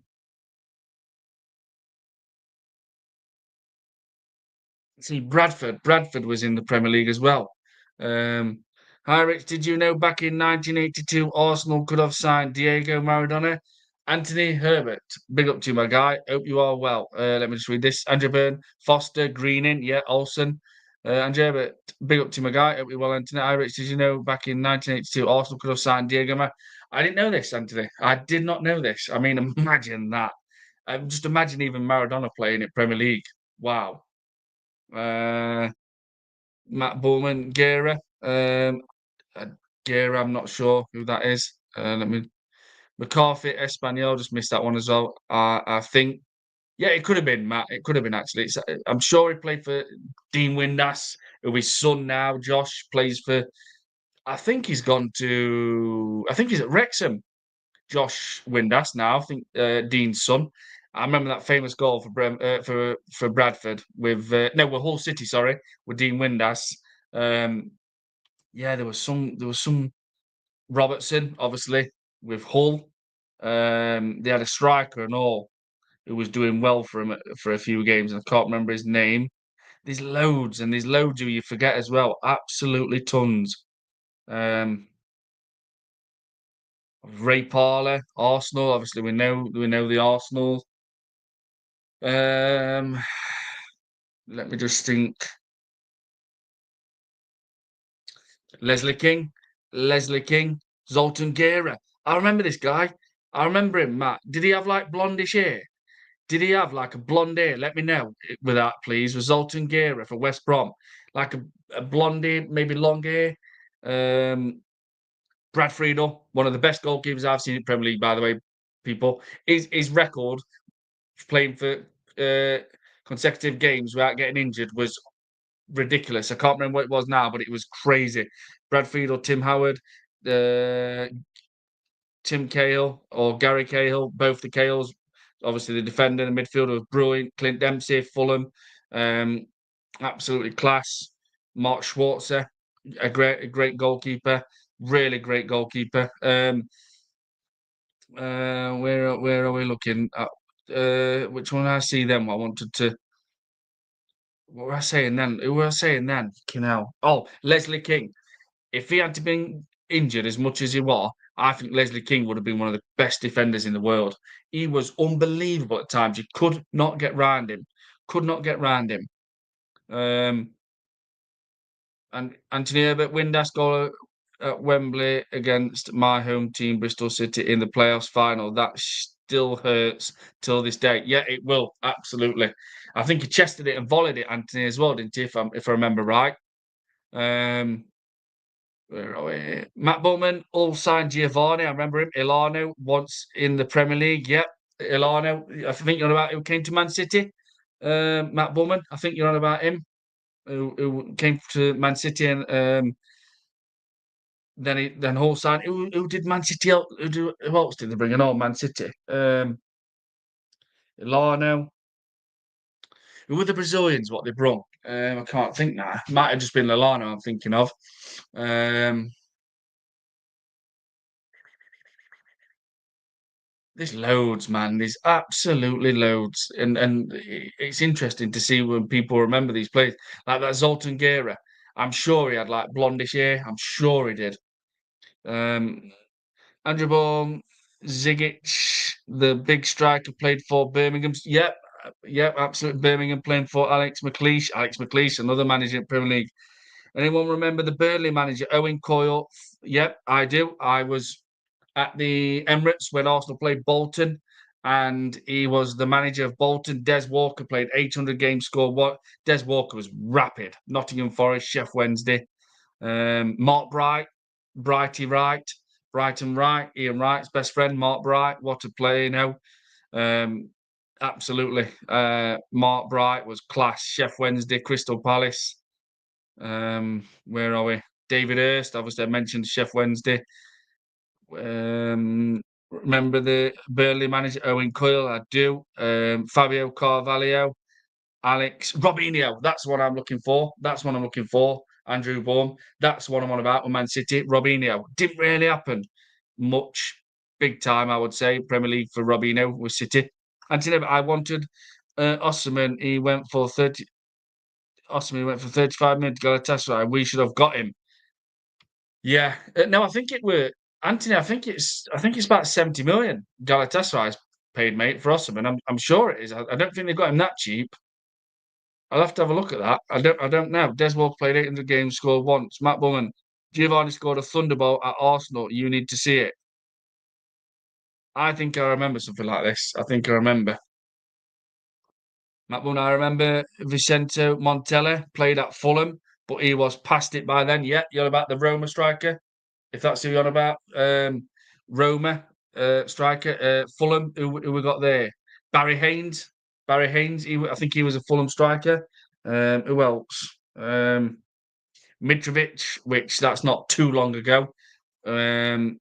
see, Bradford. Bradford was in the Premier League as well. Um, Hi, Rich. Did you know back in 1982, Arsenal could have signed Diego Maradona? Anthony Herbert. Big up to you, my guy. Hope you are well. Let me just read this. Andrew Byrne, Foster, Greening, yeah, Olsen. Andrew Herbert. Big up to you, my guy. Hope you're well, Anthony. Hi, Rich. Did you know back in 1982, Arsenal could have signed Diego Maradona? I didn't know this, Anthony. I did not know this. I mean, imagine that. Just imagine even Maradona playing in Premier League. Wow. Uh, Matt Bowman, Gera. Uh, Gera, I'm not sure who that is. Let me McCarthy, Espanol, just missed that one as well. I think, yeah, it could have been Matt. It could have been actually. I'm sure he played for Dean Windass, who his son now, Josh, plays for. I think he's gone to. I think he's at Wrexham. Josh Windass now. I think Dean's son. I remember that famous goal for Bradford with no, with Hull City. Sorry, with Dean Windass. Um, yeah, there was some Robertson, obviously with Hull. They had a striker and all who was doing well for him for a few games, and I can't remember his name. There's loads who you forget as well. Absolutely tons. Um, Ray Parler, Arsenal. Obviously, we know the Arsenal. Um, Let me just think. Leslie King, Leslie King, Zoltan Gera. I remember this guy. I remember him, Matt. Did he have like blondish hair? Did he have like a blonde hair? Let me know with that, please. Was Zoltan Gera for West Brom like a blonde hair, maybe long hair? Um, Brad Friedel, one of the best goalkeepers I've seen in Premier League, by the way, people. His record playing for consecutive games without getting injured was ridiculous. I can't remember what it was now, but it was crazy. Brad Friedel, Tim Howard, uh, Tim Cahill or Gary Cahill, both the Cahills. Obviously, the defender, the midfielder was brilliant. Clint Dempsey, Fulham, um, absolutely class. Mark Schwarzer, a great goalkeeper, really great goalkeeper. Where are we looking at? Which one I see them? I wanted to. What were I saying then? Who were I saying then? Oh, Leslie King. If he hadn't been injured as much as he was, I think Leslie King would have been one of the best defenders in the world. He was unbelievable at times. You could not get round him. Could not get round him. Um, and Anthony Herbert Windass goal at Wembley against my home team, Bristol City, in the playoffs final. That still hurts till this day. Yeah, it will absolutely. I think he chested it and volleyed it, Anthony, as well, didn't he? If I remember right. Um, Where are we? Matt Bowman, all signed Giovanni. I remember him. Ilano once in the Premier League. Yep. Ilano. I think you're on about who came to Man City. Matt Bowman. I think you're on about him. Who came to Man City and then Hall signed. Who did Man City? Who else did they bring in? Oh, Man City. Ilano. Who were the Brazilians? What they brought? I can't think now. Might have just been Lallana. I'm thinking of. Um, There's loads, man. There's absolutely loads, and it's interesting to see when people remember these players like that. Zoltan Gera. I'm sure he had like blondish hair. I'm sure he did. Um, Andrew Baum, Zigic, the big striker, played for Birmingham. Yep, absolutely. Birmingham playing for Alex McLeish. Alex McLeish, another manager in Premier League. Anyone remember the Burnley manager, Owen Coyle? Yep, I do. I was at the Emirates when Arsenal played Bolton, and he was the manager of Bolton. Des Walker played 800 games, scored what? Des Walker was rapid. Nottingham Forest, Chef Wednesday. Mark Bright, Brighty Wright, Brighton Wright, Ian Wright's best friend, Mark Bright. What a player, you know. Um, Absolutely. Mark Bright was class. Chef Wednesday, Crystal Palace. Where are we? David Hurst, obviously I mentioned Chef Wednesday. Remember the Burnley manager Owen Coyle? I do. Fabio Carvalho, Alex Robinho. That's what I'm looking for. That's what I'm looking for. Andrew Baum. That's what I'm on about with Man City. Robinho didn't really happen much. Big time, I would say. Premier League for Robinho with City. And you know, I wanted Osimhen. He went for 30. Osimhen went for 35 minutes. Galatasaray. We should have got him. Yeah. No, I think it were Anthony. I think it's about 70 million Galatasaray's paid, mate, for Osimhen. I'm sure it is. I don't think they got him that cheap. I'll have to have a look at that. I don't know. Des Walker played 800 games, scored once. Matt Bowman, Giovanni scored a thunderbolt at Arsenal. You need to see it. I think I remember something like this. I think I remember. Matt Boone, I remember Vicente Montella played at Fulham, but he was past it by then. Yeah, you're about the Roma striker, if that's who you're on about. Roma striker, Fulham, who we got there? Barry Haynes. Barry Haynes, I think he was a Fulham striker. Who else? Mitrovic, which that's not too long ago. Um,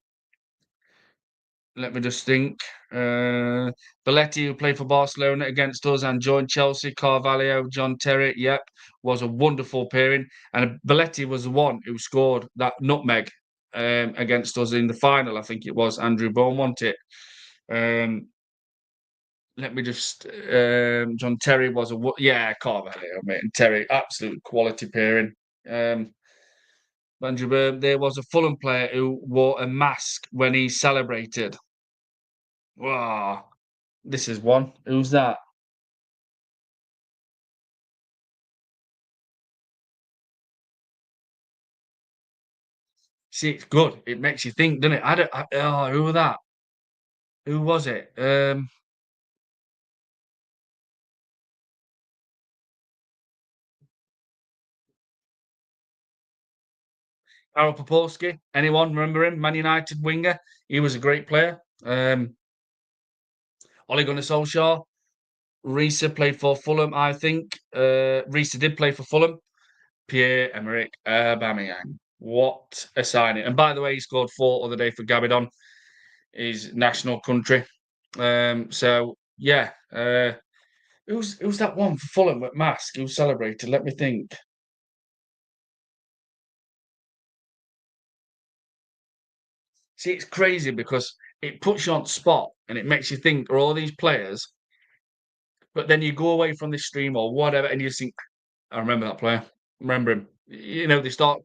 Let me just think. Belletti, who played for Barcelona against us and joined Chelsea. Carvalho, John Terry, yep, was a wonderful pairing. And Belletti was the one who scored that nutmeg against us in the final. I think it was Andrew Bone, wasn't it? Let me just. John Terry was Carvalho, mate, and Terry, absolute quality pairing. Andrew Bone, there was a Fulham player who wore a mask when he celebrated. Wow. This is one. Who's that? See, it's good. It makes you think, doesn't it? Who was that? Who was it? Karol Popolski. Anyone remember him? Man United winger. He was a great player. Ole Gunnar Solskjaer. Risa played for Fulham, I think. Risa did play for Fulham. Pierre-Emerick Aubameyang. What a signing. And by the way, he scored 4 other day for Gabidon, his national country. So yeah. Who's that one for Fulham at Mask who celebrated? Let me think. See, it's crazy because it puts you on the spot and it makes you think, are all these players? But then you go away from the stream or whatever and you think, I remember that player. Remember him. They start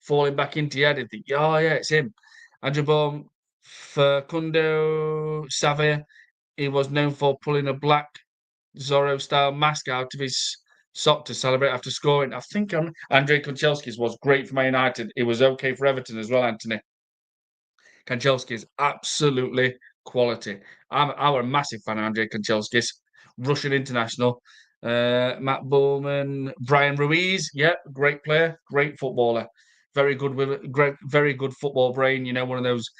falling back into your head and think, oh, yeah, it's him. Ajabom Facundo Savia, he was known for pulling a black Zorro style mask out of his sock to celebrate after scoring. I think Andrei Konchelskis was great for Man United. It was okay for Everton as well, Anthony. Kanchelskis, absolutely quality. I'm a massive fan of Andrei Kanchelskis, Russian international. Matt Bowman, Brian Ruiz, yeah, great player, great footballer, very good with great, very good football brain. One of those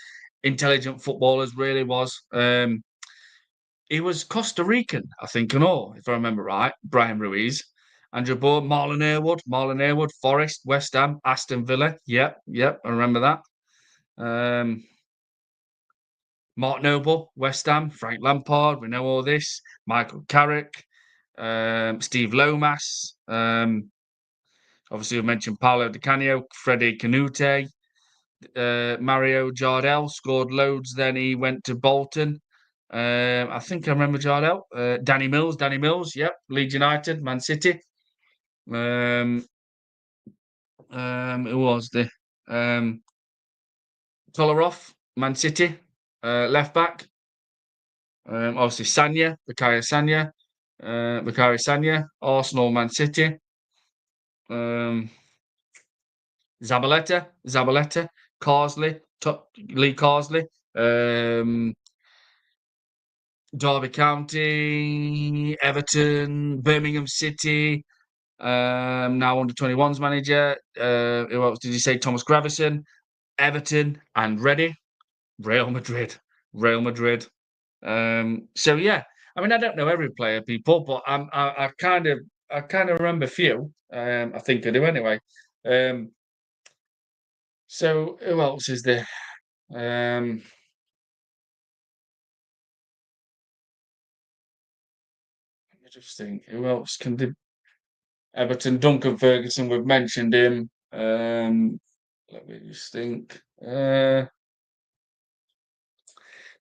intelligent footballers. Really was. He was Costa Rican, I think, and all, if I remember right. Brian Ruiz, Andrew Bourne, Marlon Airwood, Forest, West Ham, Aston Villa. Yep, yep, I remember that. Mark Noble, West Ham, Frank Lampard, we know all this. Michael Carrick, Steve Lomas. Obviously, we mentioned Paolo Di Canio, Freddie Canute, Mario Jardel scored loads. Then he went to Bolton. I think I remember Jardel. Danny Mills, yep. Leeds United, Man City. Who was the Kolarov, Man City, left back. Obviously Sanya, Bakary Sanya, Arsenal, Man City. Zabaleta, Carsley, Lee Carsley, Derby County, Everton, Birmingham City, now under 21s manager. Who else did you say? Thomas Gravison, Everton, and Real Madrid. Real Madrid. So yeah, I mean, I don't know every player, people, but I kind of remember a few. I think I do anyway. Um, so who else is there? Let me just think. Who else can do? Everton, Duncan Ferguson. We've mentioned him. Let me just think.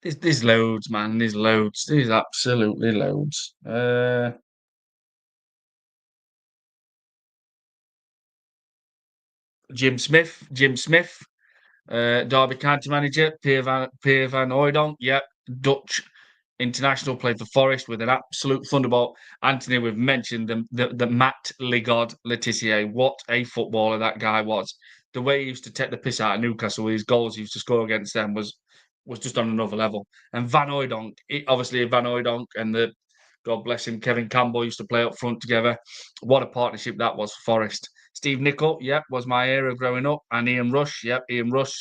There's loads, man. There's loads. There's absolutely loads. Jim Smith, Derby County manager, Pierre van Hooijdonk, yep, Dutch international, played for Forest with an absolute thunderbolt. Anthony, we've mentioned the Matt Ligod Letitia. What a footballer that guy was. The way he used to take the piss out of Newcastle with his goals he used to score against them was just on another level. And Van Hooijdonk, obviously Van Hooijdonk and the God bless him. Kevin Campbell used to play up front together. What a partnership that was for Forest. Steve Nicol, yep, was my era growing up. And Ian Rush, yep, Ian Rush,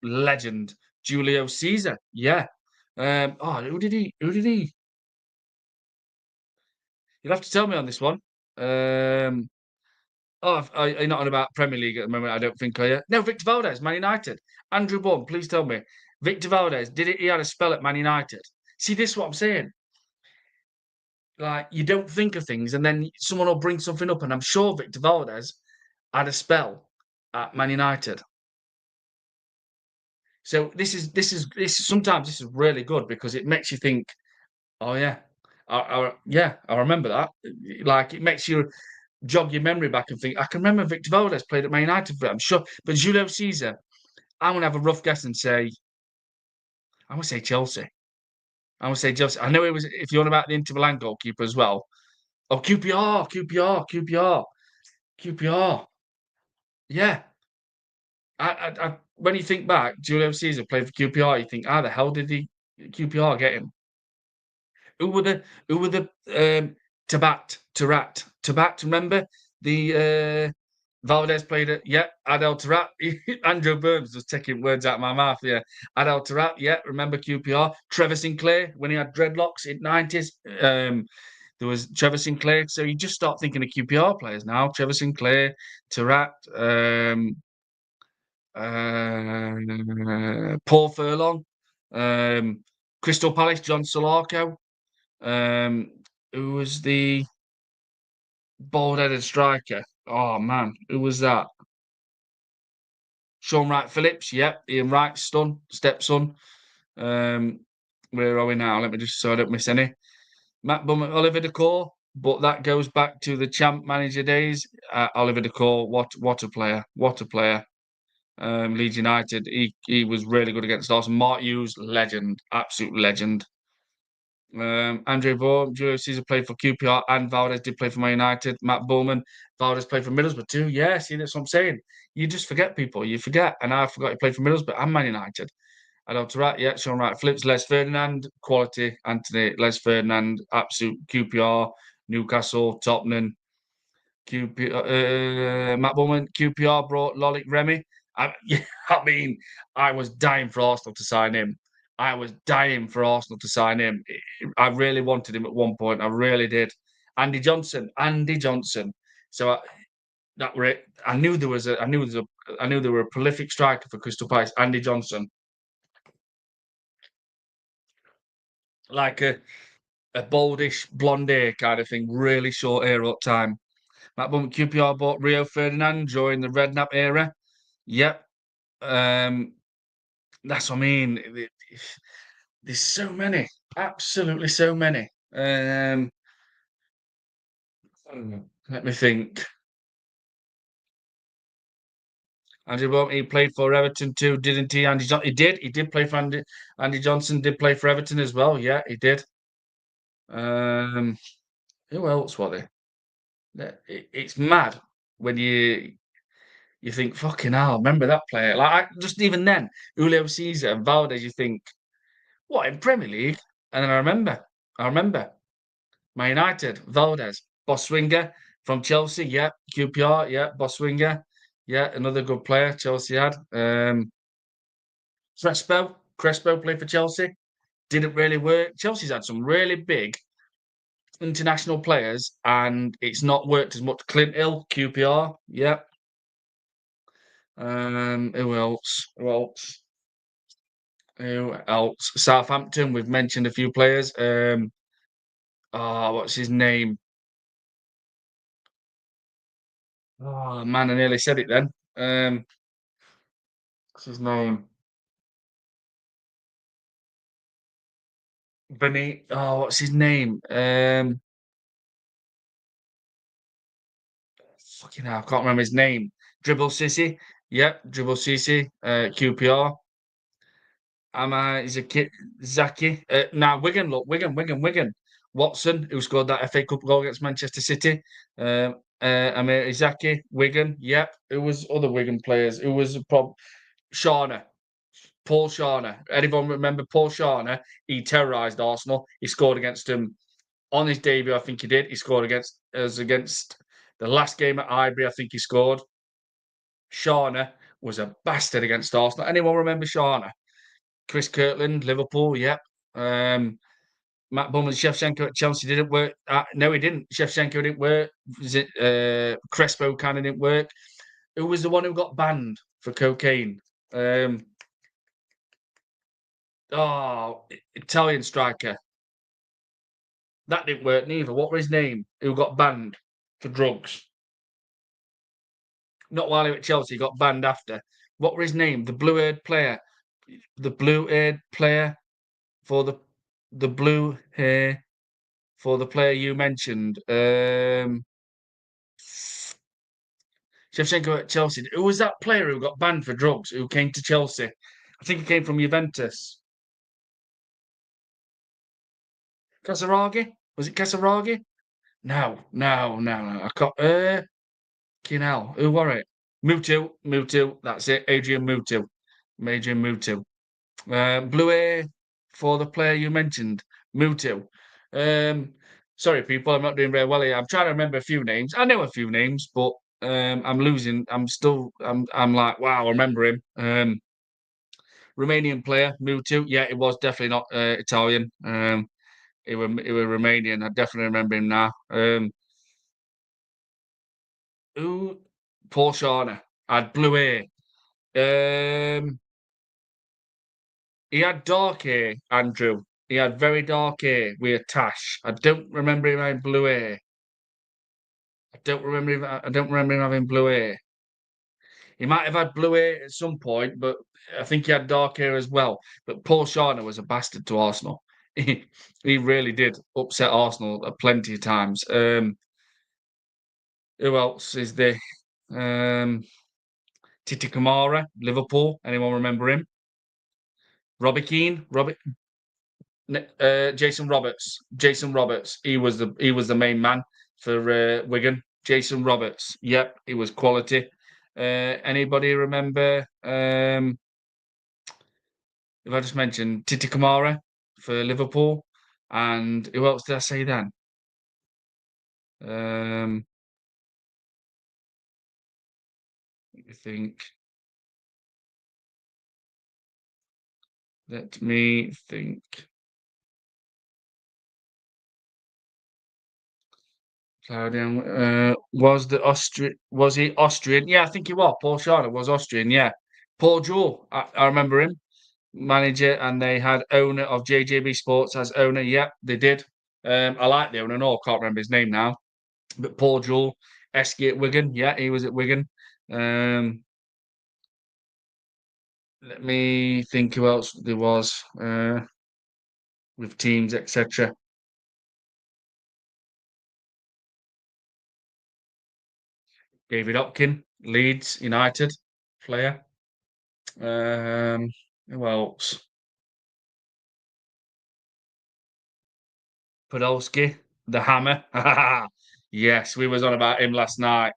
legend. Julio Caesar, yeah. Who did he? Who did he? You'll have to tell me on this one. Are you not on about Premier League at the moment? I don't think, are you? No, Victor Valdez, Man United. Andrew Bourne, please tell me. Victor Valdez, did it? He had a spell at Man United. See, this is what I'm saying. Like, you don't think of things, and then someone will bring something up, and I'm sure Victor Valdez had a spell at Man United. So this is sometimes this is really good because it makes you think, oh yeah, I remember that. Like, it makes you jog your memory back and think, I can remember Victor Valdez played at Man United, but I'm sure. But Julio Caesar, I'm gonna have a rough guess and say, I'm gonna say Chelsea. I'm gonna say Chelsea. I know it was. If you're on about the Inter Milan goalkeeper as well. Oh, QPR. Yeah. When you think back, Julio Caesar played for QPR. You think, how the hell did he QPR get him? Who were the Tabat? Remember the Valdez played it. Yeah, Adel Tarat. Andrew Burns was taking words out of my mouth. Yeah, Adel Tarat. Yeah, remember QPR. Trevor Sinclair when he had dreadlocks in '90s. There was Trevor Sinclair. So you just start thinking of QPR players now. Trevor Sinclair, Tarat, Paul Furlong, Crystal Palace, John Solarco. Who was the bald-headed striker? Oh man, who was that? Sean Wright Phillips. Yep, Ian Wright's stepson. Where are we now? Let me just so I don't miss any. Matt Bum, Oliver Decor, but that goes back to the champ manager days. Oliver Decor, what a player! What a player! Leeds United. He was really good against Arsenal. Mark Hughes, legend, absolute legend. Andre Vaughan, Julio Caesar played for QPR, and Valdez did play for Man United. Matt Bowman, Valdez played for Middlesbrough too. Yeah, see, that's what I'm saying. You just forget people. You forget, and I forgot he played for Middlesbrough and Man United. Adel Tarat, yeah, Sean Wright Phillips, Les Ferdinand, quality, Anthony, Les Ferdinand, absolute QPR, Newcastle, Tottenham, Matt Bowman, QPR brought Lolik Remy. Yeah, I mean, I was dying for Arsenal to sign him. I was dying for Arsenal to sign him. I really wanted him at one point. I really did. Andy Johnson. So that were it. I knew there was a. I knew there was a. I knew there were a prolific striker for Crystal Palace. Andy Johnson, like a boldish blonde hair kind of thing, really short hair up time. That moment QPR bought Rio Ferdinand during the Redknapp era. Yep. Um, that's what I mean. There's so many, absolutely so many. Let me think. Andy Bourne, he played for Everton too, didn't he? Andy Johnson, he did. He did play for Andy. Andy Johnson did play for Everton as well. Yeah, he did. Um, who else was there? It's mad when you think, fucking hell, remember that player? Like, just even then, Julio Caesar and Valdez, you think, what, in Premier League? And then I remember, Man United, Valdez, Boswinger from Chelsea, yeah, QPR, yeah, Boswinger, yeah, another good player Chelsea had. Crespo played for Chelsea, didn't really work. Chelsea's had some really big international players, and it's not worked as much. Clint Hill, QPR, yeah. Who else? Who else? Who else? Southampton. We've mentioned a few players. What's his name? Oh man, I nearly said it then. What's his name? Benny. Oh, what's his name? Fucking hell, I can't remember his name. Dribble Sissy. Yep, Dribble Sissy. QPR. Is a kid Zaki. Now Wigan. Look, Wigan. Watson, who scored that FA Cup goal against Manchester City. Amir Izaki, Wigan. Yep. Who was other Wigan players? Who was Shauna. Paul Shauna. Anyone remember Paul Shauna? He terrorised Arsenal. He scored against them On his debut, I think he did. He scored against the last game at Highbury. I think he scored. Shauna was a bastard against Arsenal. Anyone remember Shauna? Chris Kirkland, Liverpool. Yep. Matt Bowman, Shevchenko at Chelsea didn't work. No, he didn't. Shevchenko didn't work. Crespo kind of didn't work. Who was the one who got banned for cocaine? Italian striker. That didn't work neither. What was his name? Who got banned for drugs? Not while he was at Chelsea, he got banned after. What was his name? The blue-haired player. The blue-haired player for the blue hair for the player you mentioned. Shevchenko at Chelsea. Who was that player who got banned for drugs who came to Chelsea? I think he came from Juventus. Casaraghi? Was it Casaraghi? No. I can't. Hell. Who were it? Mutu. That's it. Adrian Mutu. Blue hair for the player you mentioned, Mutu. Sorry, people, I'm not doing very well here. I'm trying to remember a few names. I know a few names, but I'm losing. I'm like, wow, I remember him. Romanian player, Mutu. Yeah, it was definitely not Italian. It was Romanian. I definitely remember him now. Who? Paul Shaner had blue hair. He had dark hair, Andrew. He had very dark hair with a tash. I don't remember him having blue hair. I don't remember him having blue hair. He might have had blue hair at some point, but I think he had dark hair as well. But Paul Shaner was a bastard to Arsenal. He really did upset Arsenal plenty of times. Who else is there? Titi Kamara, Liverpool. Anyone remember him? Robbie Keane, Jason Roberts. He was the main man for Wigan. Jason Roberts. Yep, he was quality. Anybody remember? If I just mentioned Titi Kamara for Liverpool, and who else did I say then? Let me think. Let me think. Claudian, was he Austrian? Yeah, I think he was. Paul Schade was Austrian, yeah. Paul Jewell, I remember him, manager, and they had owner of JJB Sports as owner. Yep, they did. I like the owner, no, I can't remember his name now. But Paul Jewell, Esky at Wigan, yeah, he was at Wigan. Let me think who else there was with teams, etc. David Hopkin, Leeds United player. Who else? Podolski, the Hammer. Yes, we was on about him last night.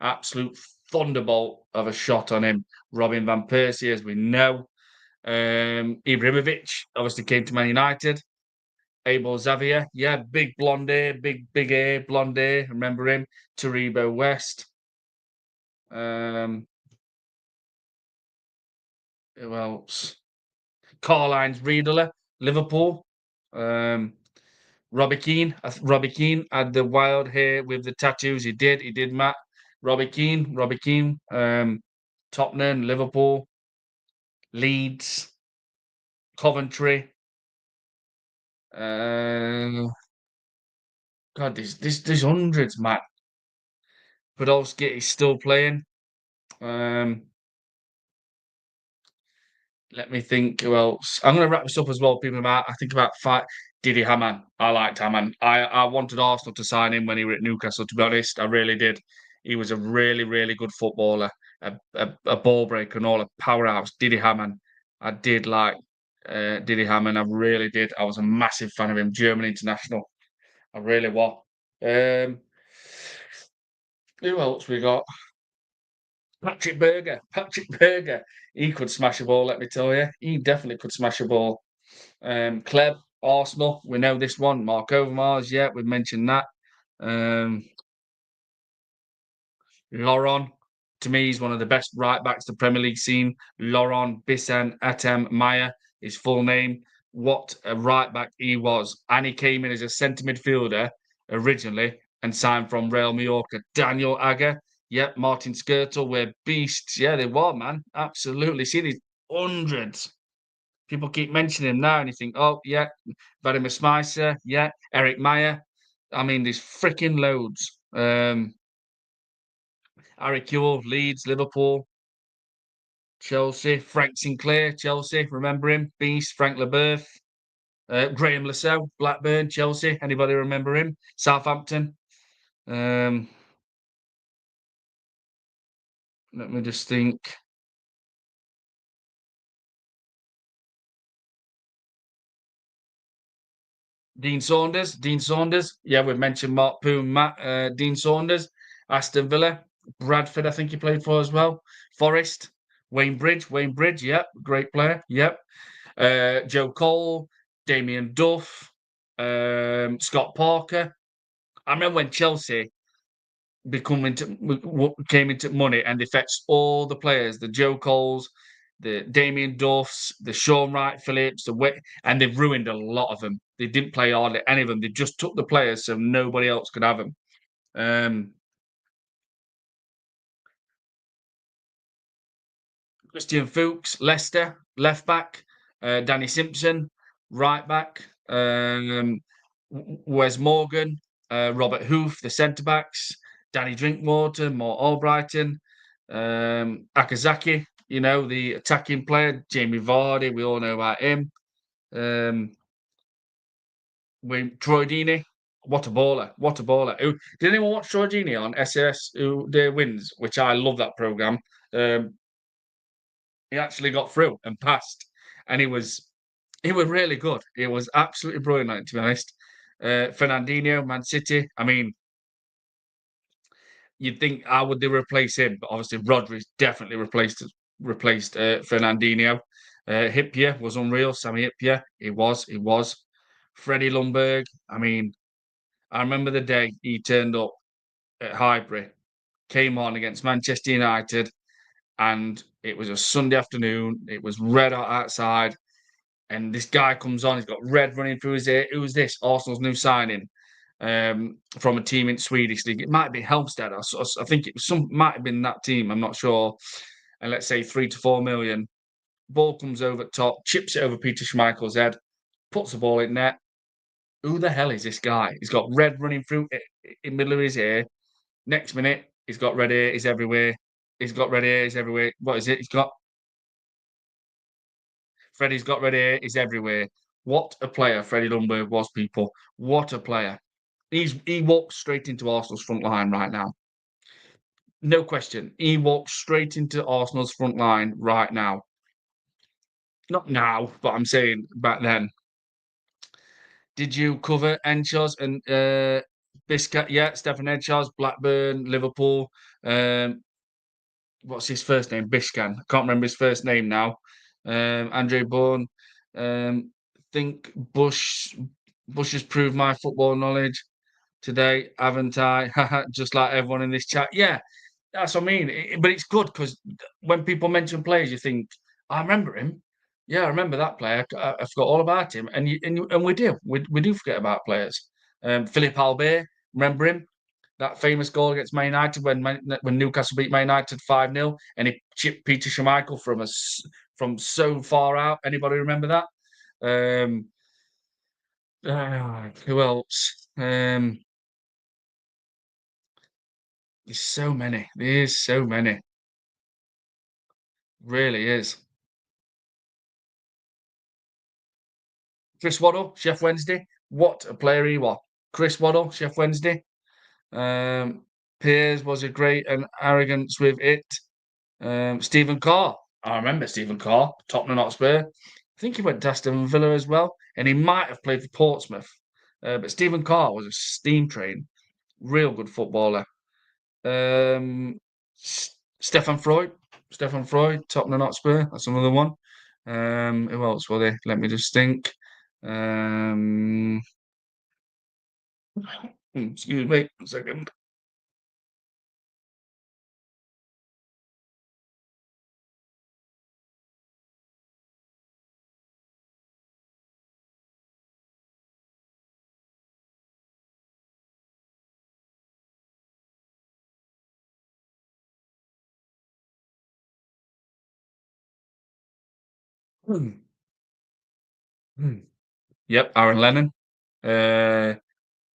Absolute thunderbolt of a shot on him. Robin van Persie, as we know. Ibrahimovic obviously came to Man United. Abel Xavier, yeah, big blonde hair, big hair, blonde hair. Remember him? Taribo West. Who else? Karl-Heinz Riedler, Liverpool. Robbie Keane. Robbie Keane had the wild hair with the tattoos. He did, Matt. Robbie Keane. Tottenham, Liverpool, Leeds, Coventry. God, there's hundreds, Matt. Podolski is still playing. Let me think who else. I'm going to wrap this up as well. I think about five. Didi Hamann. I liked Hamann. I wanted Arsenal to sign him when he was at Newcastle, to be honest. I really did. He was a really, really good footballer, a ball breaker and all, a powerhouse. Didi Hamann. I did like Didi Hamann. I really did. I was a massive fan of him. German international. I really was. Who else we got? Patrick Berger. He could smash a ball, let me tell you. He definitely could smash a ball. Kleb, Arsenal, we know this one. Mark Overmars, yeah, we've mentioned that. Laurent, to me, he's one of the best right backs the Premier League seen. Laurent Bissan Atem Maya, his full name. What a right back he was. And he came in as a centre midfielder originally and signed from Real Mallorca. Daniel Agger, yep, Martin Skirtle were beasts. Yeah, they were, man. Absolutely. See these hundreds. People keep mentioning him now, and you think, oh, yeah, Vladimir Smicer, yeah, Eric Meyer. I mean, there's freaking loads. Harry Kewell, Leeds, Liverpool, Chelsea, Frank Sinclair, Chelsea, remember him? Beast, Frank Leboeuf, Graham Lascelles, Blackburn, Chelsea. Anybody remember him? Southampton. Um, Let me just think. Dean Saunders, Dean Saunders. Yeah, we've mentioned Mark Poon, Matt, Dean Saunders, Aston Villa, Bradford, I think he played for as well. Forest, Wayne Bridge, yep, great player, yep. Joe Cole, Damien Duff, Scott Parker. I remember when Chelsea came into money and they fetched all the players, the Joe Coles, the Damien Duffs, the Sean Wright Phillips, and they've ruined a lot of them. They didn't play hardly any of them. They just took the players so nobody else could have them. Um, Christian Fuchs, Leicester, left back. Danny Simpson, right back. Wes Morgan, Robert Hoof, the centre backs. Danny Drinkwater, Mort Albrighton, Akazaki, the attacking player. Jamie Vardy, we all know about him. Troy Deeney, what a baller! What a baller! Did anyone watch Troy Deeney on SAS Who Day Wins, which I love that program? He actually got through and passed, and he was really good. He was absolutely brilliant, to be honest. Fernandinho, Man City. I mean, you'd think how would they replace him? But obviously, Rodri's definitely replaced Fernandinho. Hippier was unreal. Sammy Hippier, he was. Freddie Lundberg. I mean, I remember the day he turned up at Highbury, came on against Manchester United, and it was a Sunday afternoon. It was red hot outside, and this guy comes on. He's got red running through his ear. Who was this? Arsenal's new signing from a team in Swedish league. It might be Helmstad. I think it was might have been that team. I'm not sure. And let's say 3 to 4 million. Ball comes over top, chips it over Peter Schmeichel's head, puts the ball in net. Who the hell is this guy? He's got red running through in the middle of his ear. Next minute, he's got red hair. He's everywhere. He's got red hair. He's everywhere. What is it? Freddie's got red hair. He's everywhere. What a player Freddie Lundberg was, people. What a player. He walks straight into Arsenal's front line right now. No question. He walks straight into Arsenal's front line right now. Not now, but I'm saying back then. Did you cover Enchos and Biscat? Yeah, Stefan Enchos, Blackburn, Liverpool. What's his first name? Bishkan. I can't remember his first name now. Andre Bourne. Think Bush has proved my football knowledge today, haven't I? Just like everyone in this chat. Yeah, that's what I mean. But it's good because when people mention players, you think, I remember him. Yeah, I remember that player. I forgot all about him. And we do. We do forget about players. Philippe Albert, remember him? That famous goal against Man United when Newcastle beat Man United 5-0 and he chipped Peter Schmeichel from so far out. Anybody remember that? Who else? There's so many. There's so many. Really is. Chris Waddle, Chef Wednesday. What a player he was. Chris Waddle, Chef Wednesday. Piers was a great and arrogance with it. Stephen Carr. I remember Stephen Carr, Tottenham Hotspur. I think he went to Aston Villa as well, and he might have played for Portsmouth. But Stephen Carr was a steam train, real good footballer. Stefan Freud, Tottenham Hotspur. That's another one. Who else were they? Let me just think. Um, excuse me, a second. Hmm, hmm. Yep, Aaron Lennon. Uh,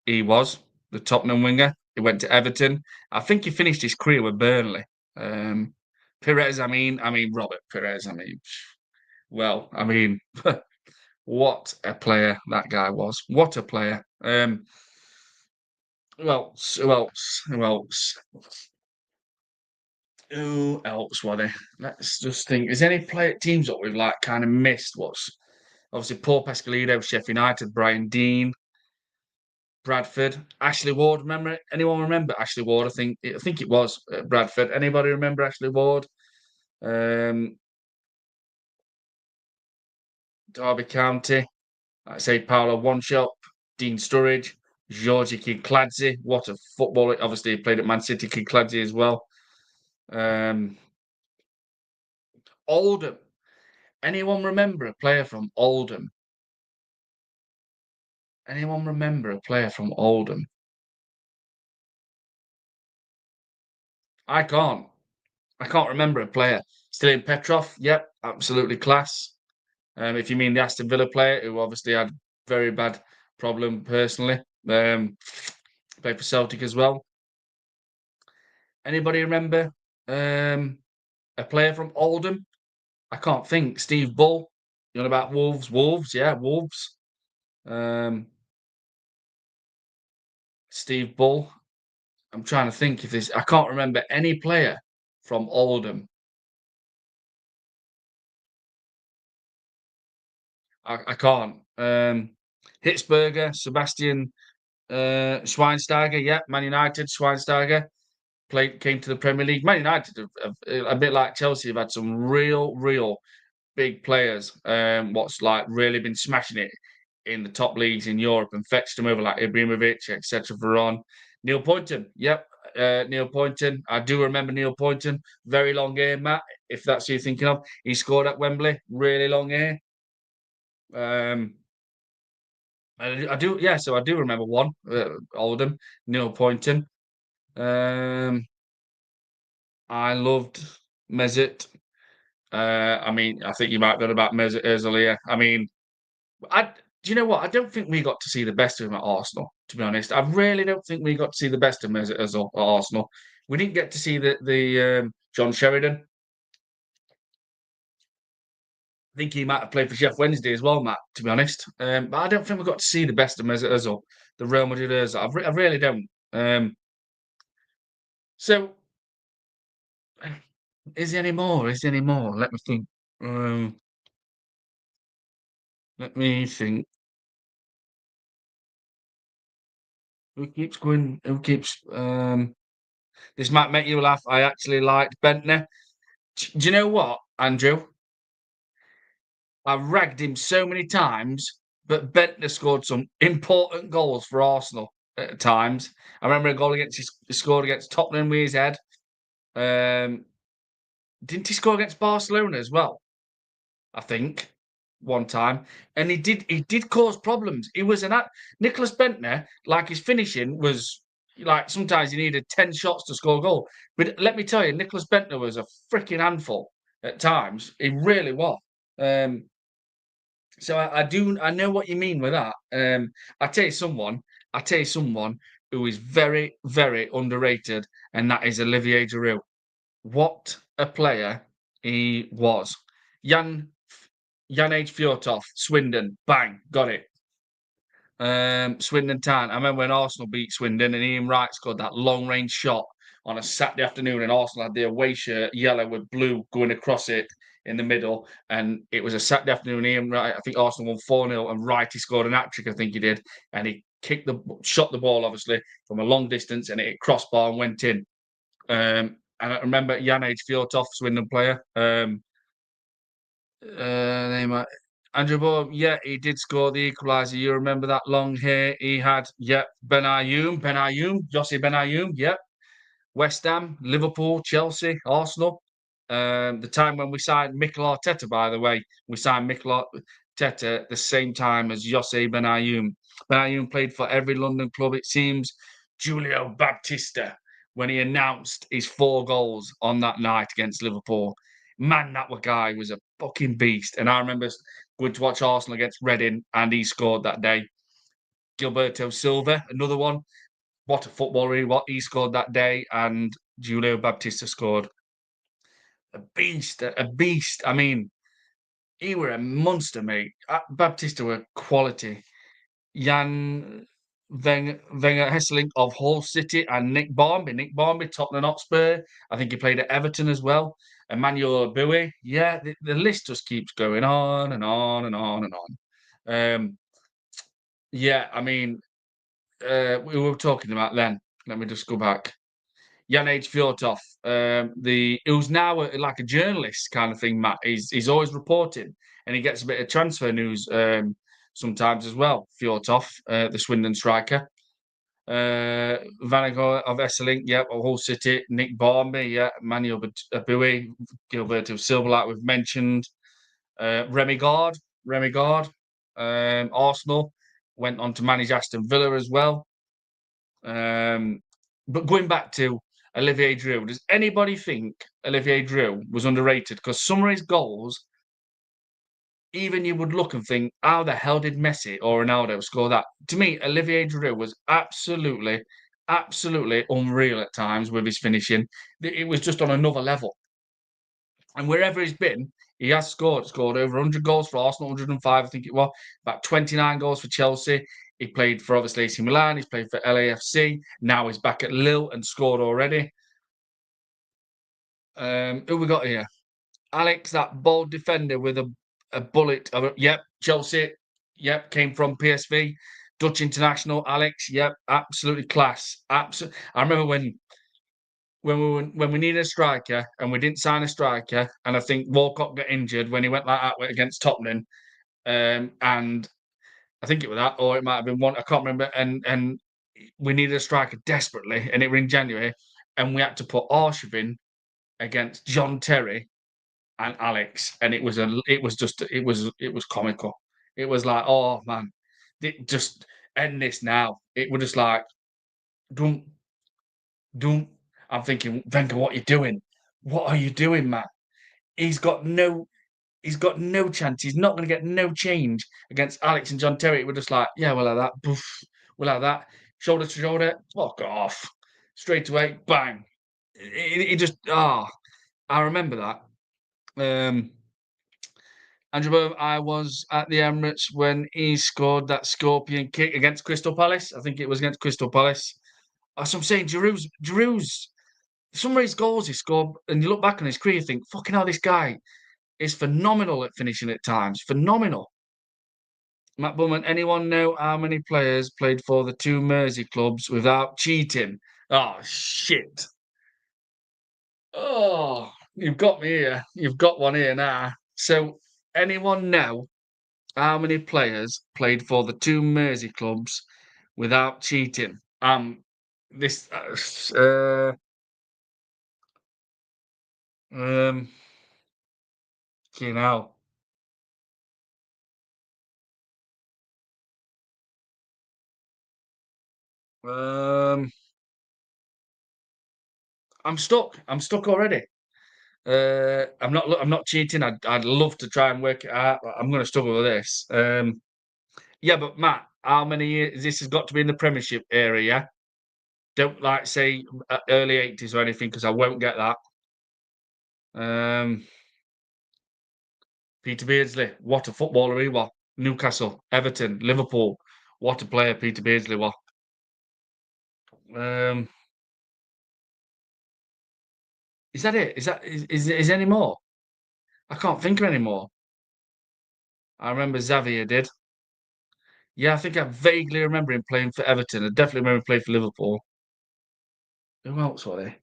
he was the Tottenham winger. He went to Everton. I think he finished his career with Burnley. Um, Perez, I mean Robert Perez. Well, what a player that guy was. What a player. Who else? Who else were there? Let's just think. Is any player teams that we've like kind of missed? What's obviously Paul Pascalino, Sheffield United, Brian Dean, Bradford, Ashley Ward. Remember anyone remember Ashley Ward? I think it was Bradford. Anybody remember Ashley Ward? Um, Derby County. I say Paolo Wanshop, Dean Sturridge, Georgie Kinkladze. What a footballer! Obviously, he played at Man City. Kinkladze as well. Um, Oldham. Anyone remember a player from Oldham? Anyone remember a player from Oldham? I can't. I can't remember a player. Stilian Petrov. Yep, absolutely class. If you mean the Aston Villa player, who obviously had very bad problem personally, played for Celtic as well. Anybody remember um, a player from Oldham? I can't think. Steve Bull. You know about Wolves? Wolves, yeah, Wolves. Um, Steve Bull. I'm trying to think if there's. I can't remember any player from Oldham. I can't. Hitzberger, Sebastian Schweinsteiger. Yeah, Man United. Schweinsteiger came to the Premier League. Man United, a bit like Chelsea, have had some real big players. What's like really been smashing it in the top leagues in Europe and fetched them over like Ibrahimovic, etc. Veron, Neil Poynton. Yep, Neil Poynton. I do remember Neil Poynton. Very long hair, Matt. If that's who you're thinking of, he scored at Wembley. Really long hair. Um, I do, yeah. So I do remember one. Oldham, Neil Poynton. Um, I loved Mesut. I think you might have got about Mesut Ozil here. I do you know what? I don't think we got to see the best of him at Arsenal. To be honest, I really don't think we got to see the best of Mesut Ozil at Arsenal. We didn't get to see the John Sheridan. I think he might have played for Jeff Wednesday as well, Matt. To be honest, but I don't think we got to see the best of Mesut Ozil, the Real Madrid Ozil. I really don't. So, is he any more? Is he any more? Let me think. Um, let me think. Who keeps going? Who keeps? This might make you laugh. I actually liked Bentner. Do you know what, Andrew? I've ragged him so many times, but Bentner scored some important goals for Arsenal at times. I remember a goal against he scored against Tottenham with his head. Um, didn't he score against Barcelona as well? I think one time, and he did cause problems. He was Nicholas Bentner, like his finishing was like sometimes you needed 10 shots to score a goal. But let me tell you, Nicholas Bentner was a freaking handful at times. He really was. Um, so I know what you mean with that. I tell you someone who is very underrated, and that is Olivier Giroud. What a player he was. Jan Jan H. Fjortoft, Swindon, bang, got it. Swindon Town. I remember when Arsenal beat Swindon and Ian Wright scored that long range shot on a Saturday afternoon, and Arsenal had the away shirt yellow with blue going across it in the middle. And it was a Saturday afternoon. Ian Wright, I think Arsenal won 4-0, and Wright, he scored an hat trick, I think he did. And he shot the ball, obviously, from a long distance, and it hit crossbar and went in. And I remember Jan H. Fjortoft, Swindon player. Name Andrew Bowen, yeah, he did score the equaliser. You remember that long hair he had? Yep. Ben Ayoum, Jose Ben Ayoum, yep. West Ham, Liverpool, Chelsea, Arsenal. The time when we signed Mikel Arteta, by the way, we signed Mikel Arteta at the same time as Jose Ben Ayoum. Ben Ayoum played for every London club, it seems. Julio Baptista, when he announced his 4 goals on that night against Liverpool. Man, that guy was a fucking beast. And I remember going to watch Arsenal against Reading, and he scored that day. Gilberto Silva, another one. What a footballer what he scored that day, and Julio Baptista scored. A beast, a beast. I mean, he were a monster, mate. Baptista were quality. Jan Wenger Hesselink of Hull City and Nick Barmby, Tottenham Hotspur. I think he played at Everton as well. Emmanuel Abui. Yeah, the list just keeps going on and on and on and on. Yeah, I mean, we were talking about then. Let me just go back. Jan H. Fjortov, who's now like a journalist kind of thing, Matt. He's always reporting, and he gets a bit of transfer news sometimes as well. Fjortov, the Swindon striker. Vanago of Esselink, yeah, Hull City. Nick Barmby, yeah. Manuel Abui, Gilberto Silva, like we've mentioned. Remy Gard, Arsenal. Went on to manage Aston Villa as well. But going back to Olivier Giroud, does anybody think Olivier Giroud was underrated? Because some of his goals, even you would look and think, how the hell did Messi or Ronaldo score that? To me, Olivier Giroud was absolutely, absolutely unreal at times with his finishing. It was just on another level. And wherever he's been, he has scored over 100 goals for Arsenal, 105, I think it was, about 29 goals for Chelsea. He played for obviously AC Milan, he's played for LAFC. Now he's back at Lille and scored already. Who we got here? Alex, that bold defender with a bullet. Yep, Chelsea. Yep, came from PSV. Dutch international, Alex. Yep, absolutely class. Absolutely. I remember when we needed a striker and we didn't sign a striker, and I think Walcott got injured when he went like that against Tottenham, and I think it was that, or it might have been one. I can't remember. And we needed a striker desperately, and it was in January, and we had to put Arshavin against John Terry and Alex, and it was comical. It was like, oh man, just end this now. It was just like, don't, don't. I'm thinking, Wenger, what are you doing? What are you doing, man? He's got no, he's got no chance. He's not going to get no change against Alex and John Terry. We're just like, yeah, we'll have that. Poof, we'll have that. Shoulder to shoulder, fuck off. Straight away, bang. It just, I remember that. Andrew, I was at the Emirates when he scored that scorpion kick against Crystal Palace. I think it was against Crystal Palace. As I'm saying, Giroud's some of his goals he scored, and you look back on his career, you think, fucking hell, this guy is phenomenal at finishing at times. Phenomenal. Matt Bowman, anyone know how many players played for the 2 Mersey clubs without cheating? Oh, shit. Oh, you've got me here. You've got one here now. So, anyone know how many players played for the 2 Mersey clubs without cheating? This, um, you know, um, I'm stuck. I'm stuck already. I'm not cheating. I'd love to try and work it out, but I'm going to struggle with this. Yeah, but Matt, how many years? This has got to be in the Premiership area. Yeah? Don't like say early 80s or anything because I won't get that. Peter Beardsley, what a footballer he was. Newcastle, Everton, Liverpool. What a player Peter Beardsley was. Um, is that it? Is there any more? I can't think of any more. I remember Xavier did. Yeah, I think I vaguely remember him playing for Everton. I definitely remember him playing for Liverpool. Who else were they?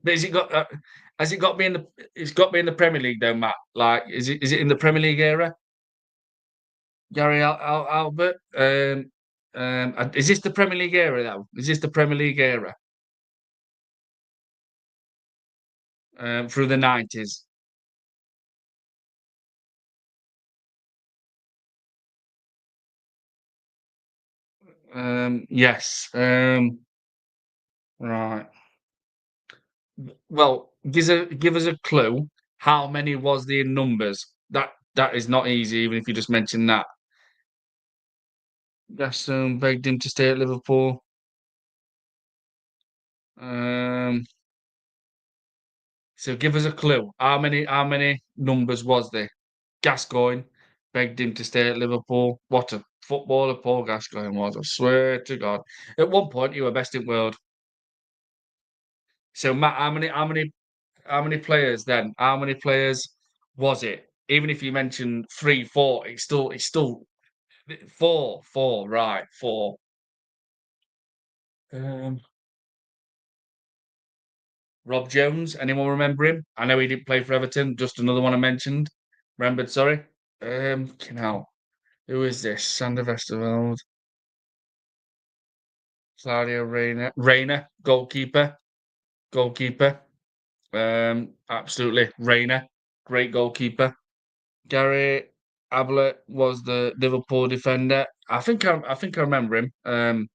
But has it got me in the? It's got me in the Premier League though, Matt. Like, is it in the Premier League era? Gary Albert. Is this the Premier League era though? Is this the Premier League era? Through the 90s. Yes. Right. Well, give us a clue. How many was the in numbers? That is not easy, even if you just mention that. Gaston begged him to stay at Liverpool. Um, so give us a clue. How many numbers was there? Gascoigne begged him to stay at Liverpool. What a footballer Paul Gascoigne was! I swear to God. At one point, you were best in world. So Matt, how many players then? How many players was it? Even if you mentioned three, four, it's still four, four, right? Four. Um, Rob Jones. Anyone remember him? I know he didn't play for Everton. Just another one I mentioned. Remembered, sorry. Who is this? Sander Westerveld, Claudio Reyna, goalkeeper, goalkeeper. Absolutely, Reyna, great goalkeeper. Gary Ablett was the Liverpool defender. I think I remember him.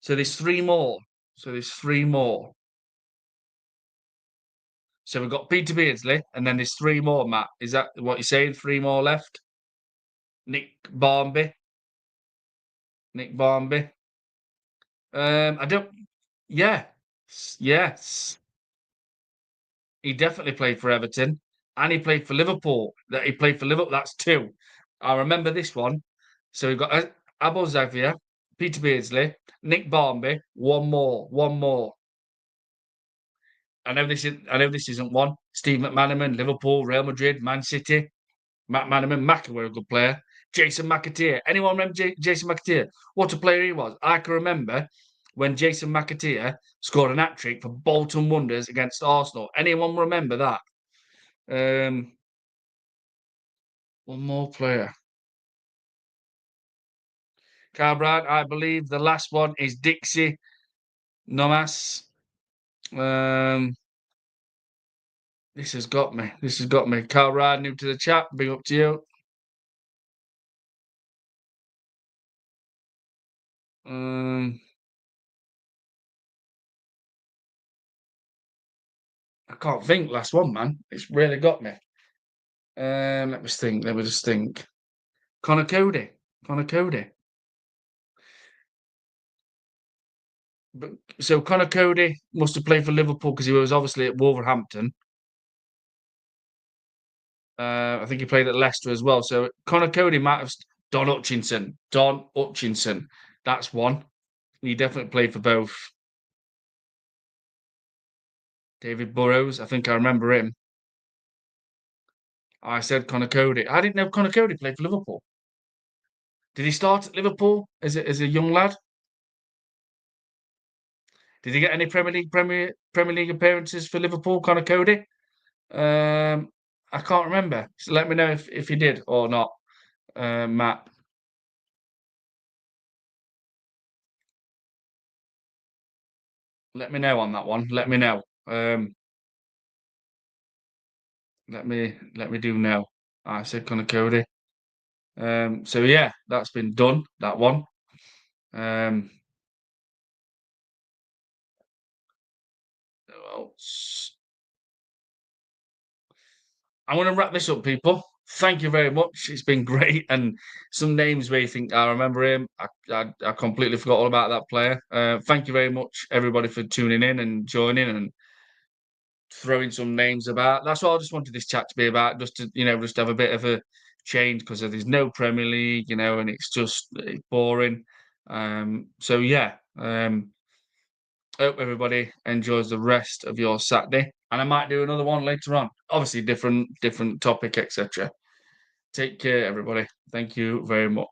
So there's three more. So there's three more. So we've got Peter Beardsley, and then there's three more. Matt, is that what you're saying? Three more left. Nick Barmby. Nick Barmby. I don't. Yeah, yes. He definitely played for Everton, and he played for Liverpool. That he played for Liverpool. That's two. I remember this one. So we've got Abel Xavier, Peter Beardsley, Nick Barmby. One more. One more. I know this isn't one. Steve McManaman, Liverpool, Real Madrid, Man City. Matt Manaman, were a good player. Jason McAteer. Anyone remember Jason McAteer? What a player he was. I can remember when Jason McAteer scored an hat trick for Bolton Wanderers against Arsenal. Anyone remember that? Um, One more player. Carbrad, I believe the last one is Dixie Nomas. Um, this has got me. This has got me. Carbrad, new to the chat. Big up to you. Um, I can't think. Last one, man. It's really got me. Let me think. Let me just think. Connor Cody. Connor Cody. But so Connor Cody must have played for Liverpool because he was obviously at Wolverhampton. I think he played at Leicester as well. So Connor Cody might have Don Hutchinson. Don Hutchinson. That's one. He definitely played for both. David Burrows. I think I remember him. I said Connor Cody. I didn't know Connor Cody played for Liverpool. Did he start at Liverpool as a young lad? Did he get any Premier League appearances for Liverpool, Connor Cody? I can't remember. So let me know if he did or not, Matt. Let me know on that one. Let me know. Let me do know. I said Connor Cody. So yeah, that's been done. That one. Um, well, I'm going to wrap this up, people. Thank you very much. It's been great, and some names where you think I remember him. I completely forgot all about that player. Thank you very much, everybody, for tuning in and joining and throwing some names about. That's what I just wanted this chat to be about, just to just have a bit of a change because there's no Premier League, and it's boring. So yeah, hope everybody enjoys the rest of your Saturday, and I might do another one later on. Obviously, different topic, etc. Take care, everybody. Thank you very much.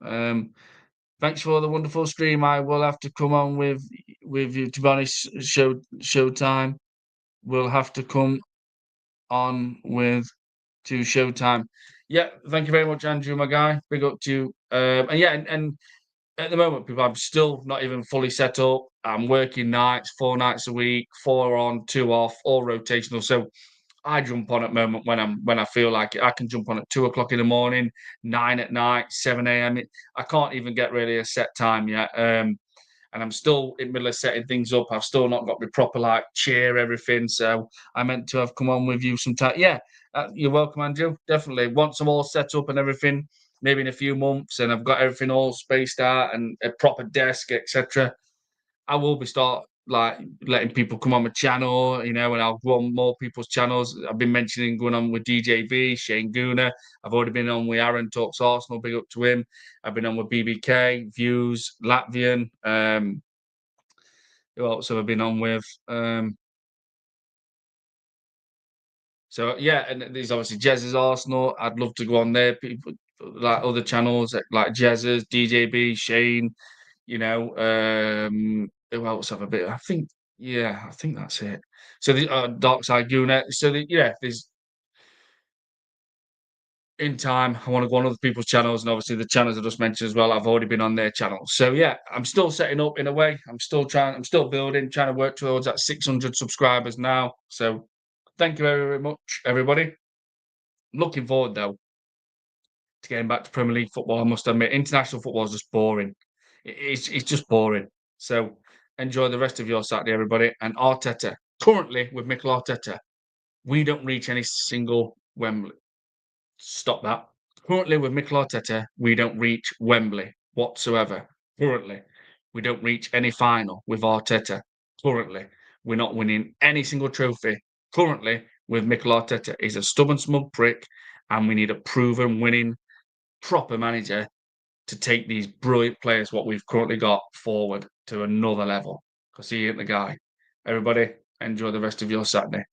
Thanks for the wonderful stream. I will have to come on with you. To be honest, showtime. We'll have to come on with to Showtime. Yeah, thank you very much, Andrew, my guy. Big up to you. And yeah, and at the moment, people, I'm still not even fully set up. I'm working nights, 4 nights a week, 4 on, 2 off, all rotational. So I jump on at the moment when I feel like it. I can jump on at 2 o'clock in the morning, 9 at night, 7 a.m. I can't even get really a set time yet. And I'm still in the middle of setting things up. I've still not got my proper like cheer everything. So I meant to have come on with you sometime. Yeah, you're welcome, Andrew. Definitely. Once I'm all set up and everything, maybe in a few months, and I've got everything all spaced out and a proper desk, etc. I will be start like letting people come on my channel, and I'll grow on more people's channels. I've been mentioning going on with DJV, Shane Gooner. I've already been on with Aaron Talks Arsenal, big up to him. I've been on with BBK, Views, Latvian. Who else have I been on with? So yeah, and there's obviously Jez's Arsenal. I'd love to go on there. People like other channels like Jez's, DJB, Shane. Who else have a bit? I think that's it. So the Dark Side Gooner. So there's in time. I want to go on other people's channels, and obviously the channels I just mentioned as well. I've already been on their channels. So yeah, I'm still setting up in a way. I'm still building, trying to work towards that 600 subscribers now. So thank you very, very much, everybody. I'm looking forward though to getting back to Premier League football. I must admit, international football is just boring. It's just boring. So enjoy the rest of your Saturday, everybody. And Arteta, currently with Mikel Arteta, we don't reach any single Wembley. Stop that. Currently with Mikel Arteta, we don't reach Wembley whatsoever. Currently, we don't reach any final with Arteta. Currently, we're not winning any single trophy. Currently, with Mikel Arteta, he's a stubborn, smug prick, and we need a proven, winning, proper manager to take these brilliant players, what we've currently got, forward to another level. Because he ain't the guy. Everybody, enjoy the rest of your Saturday.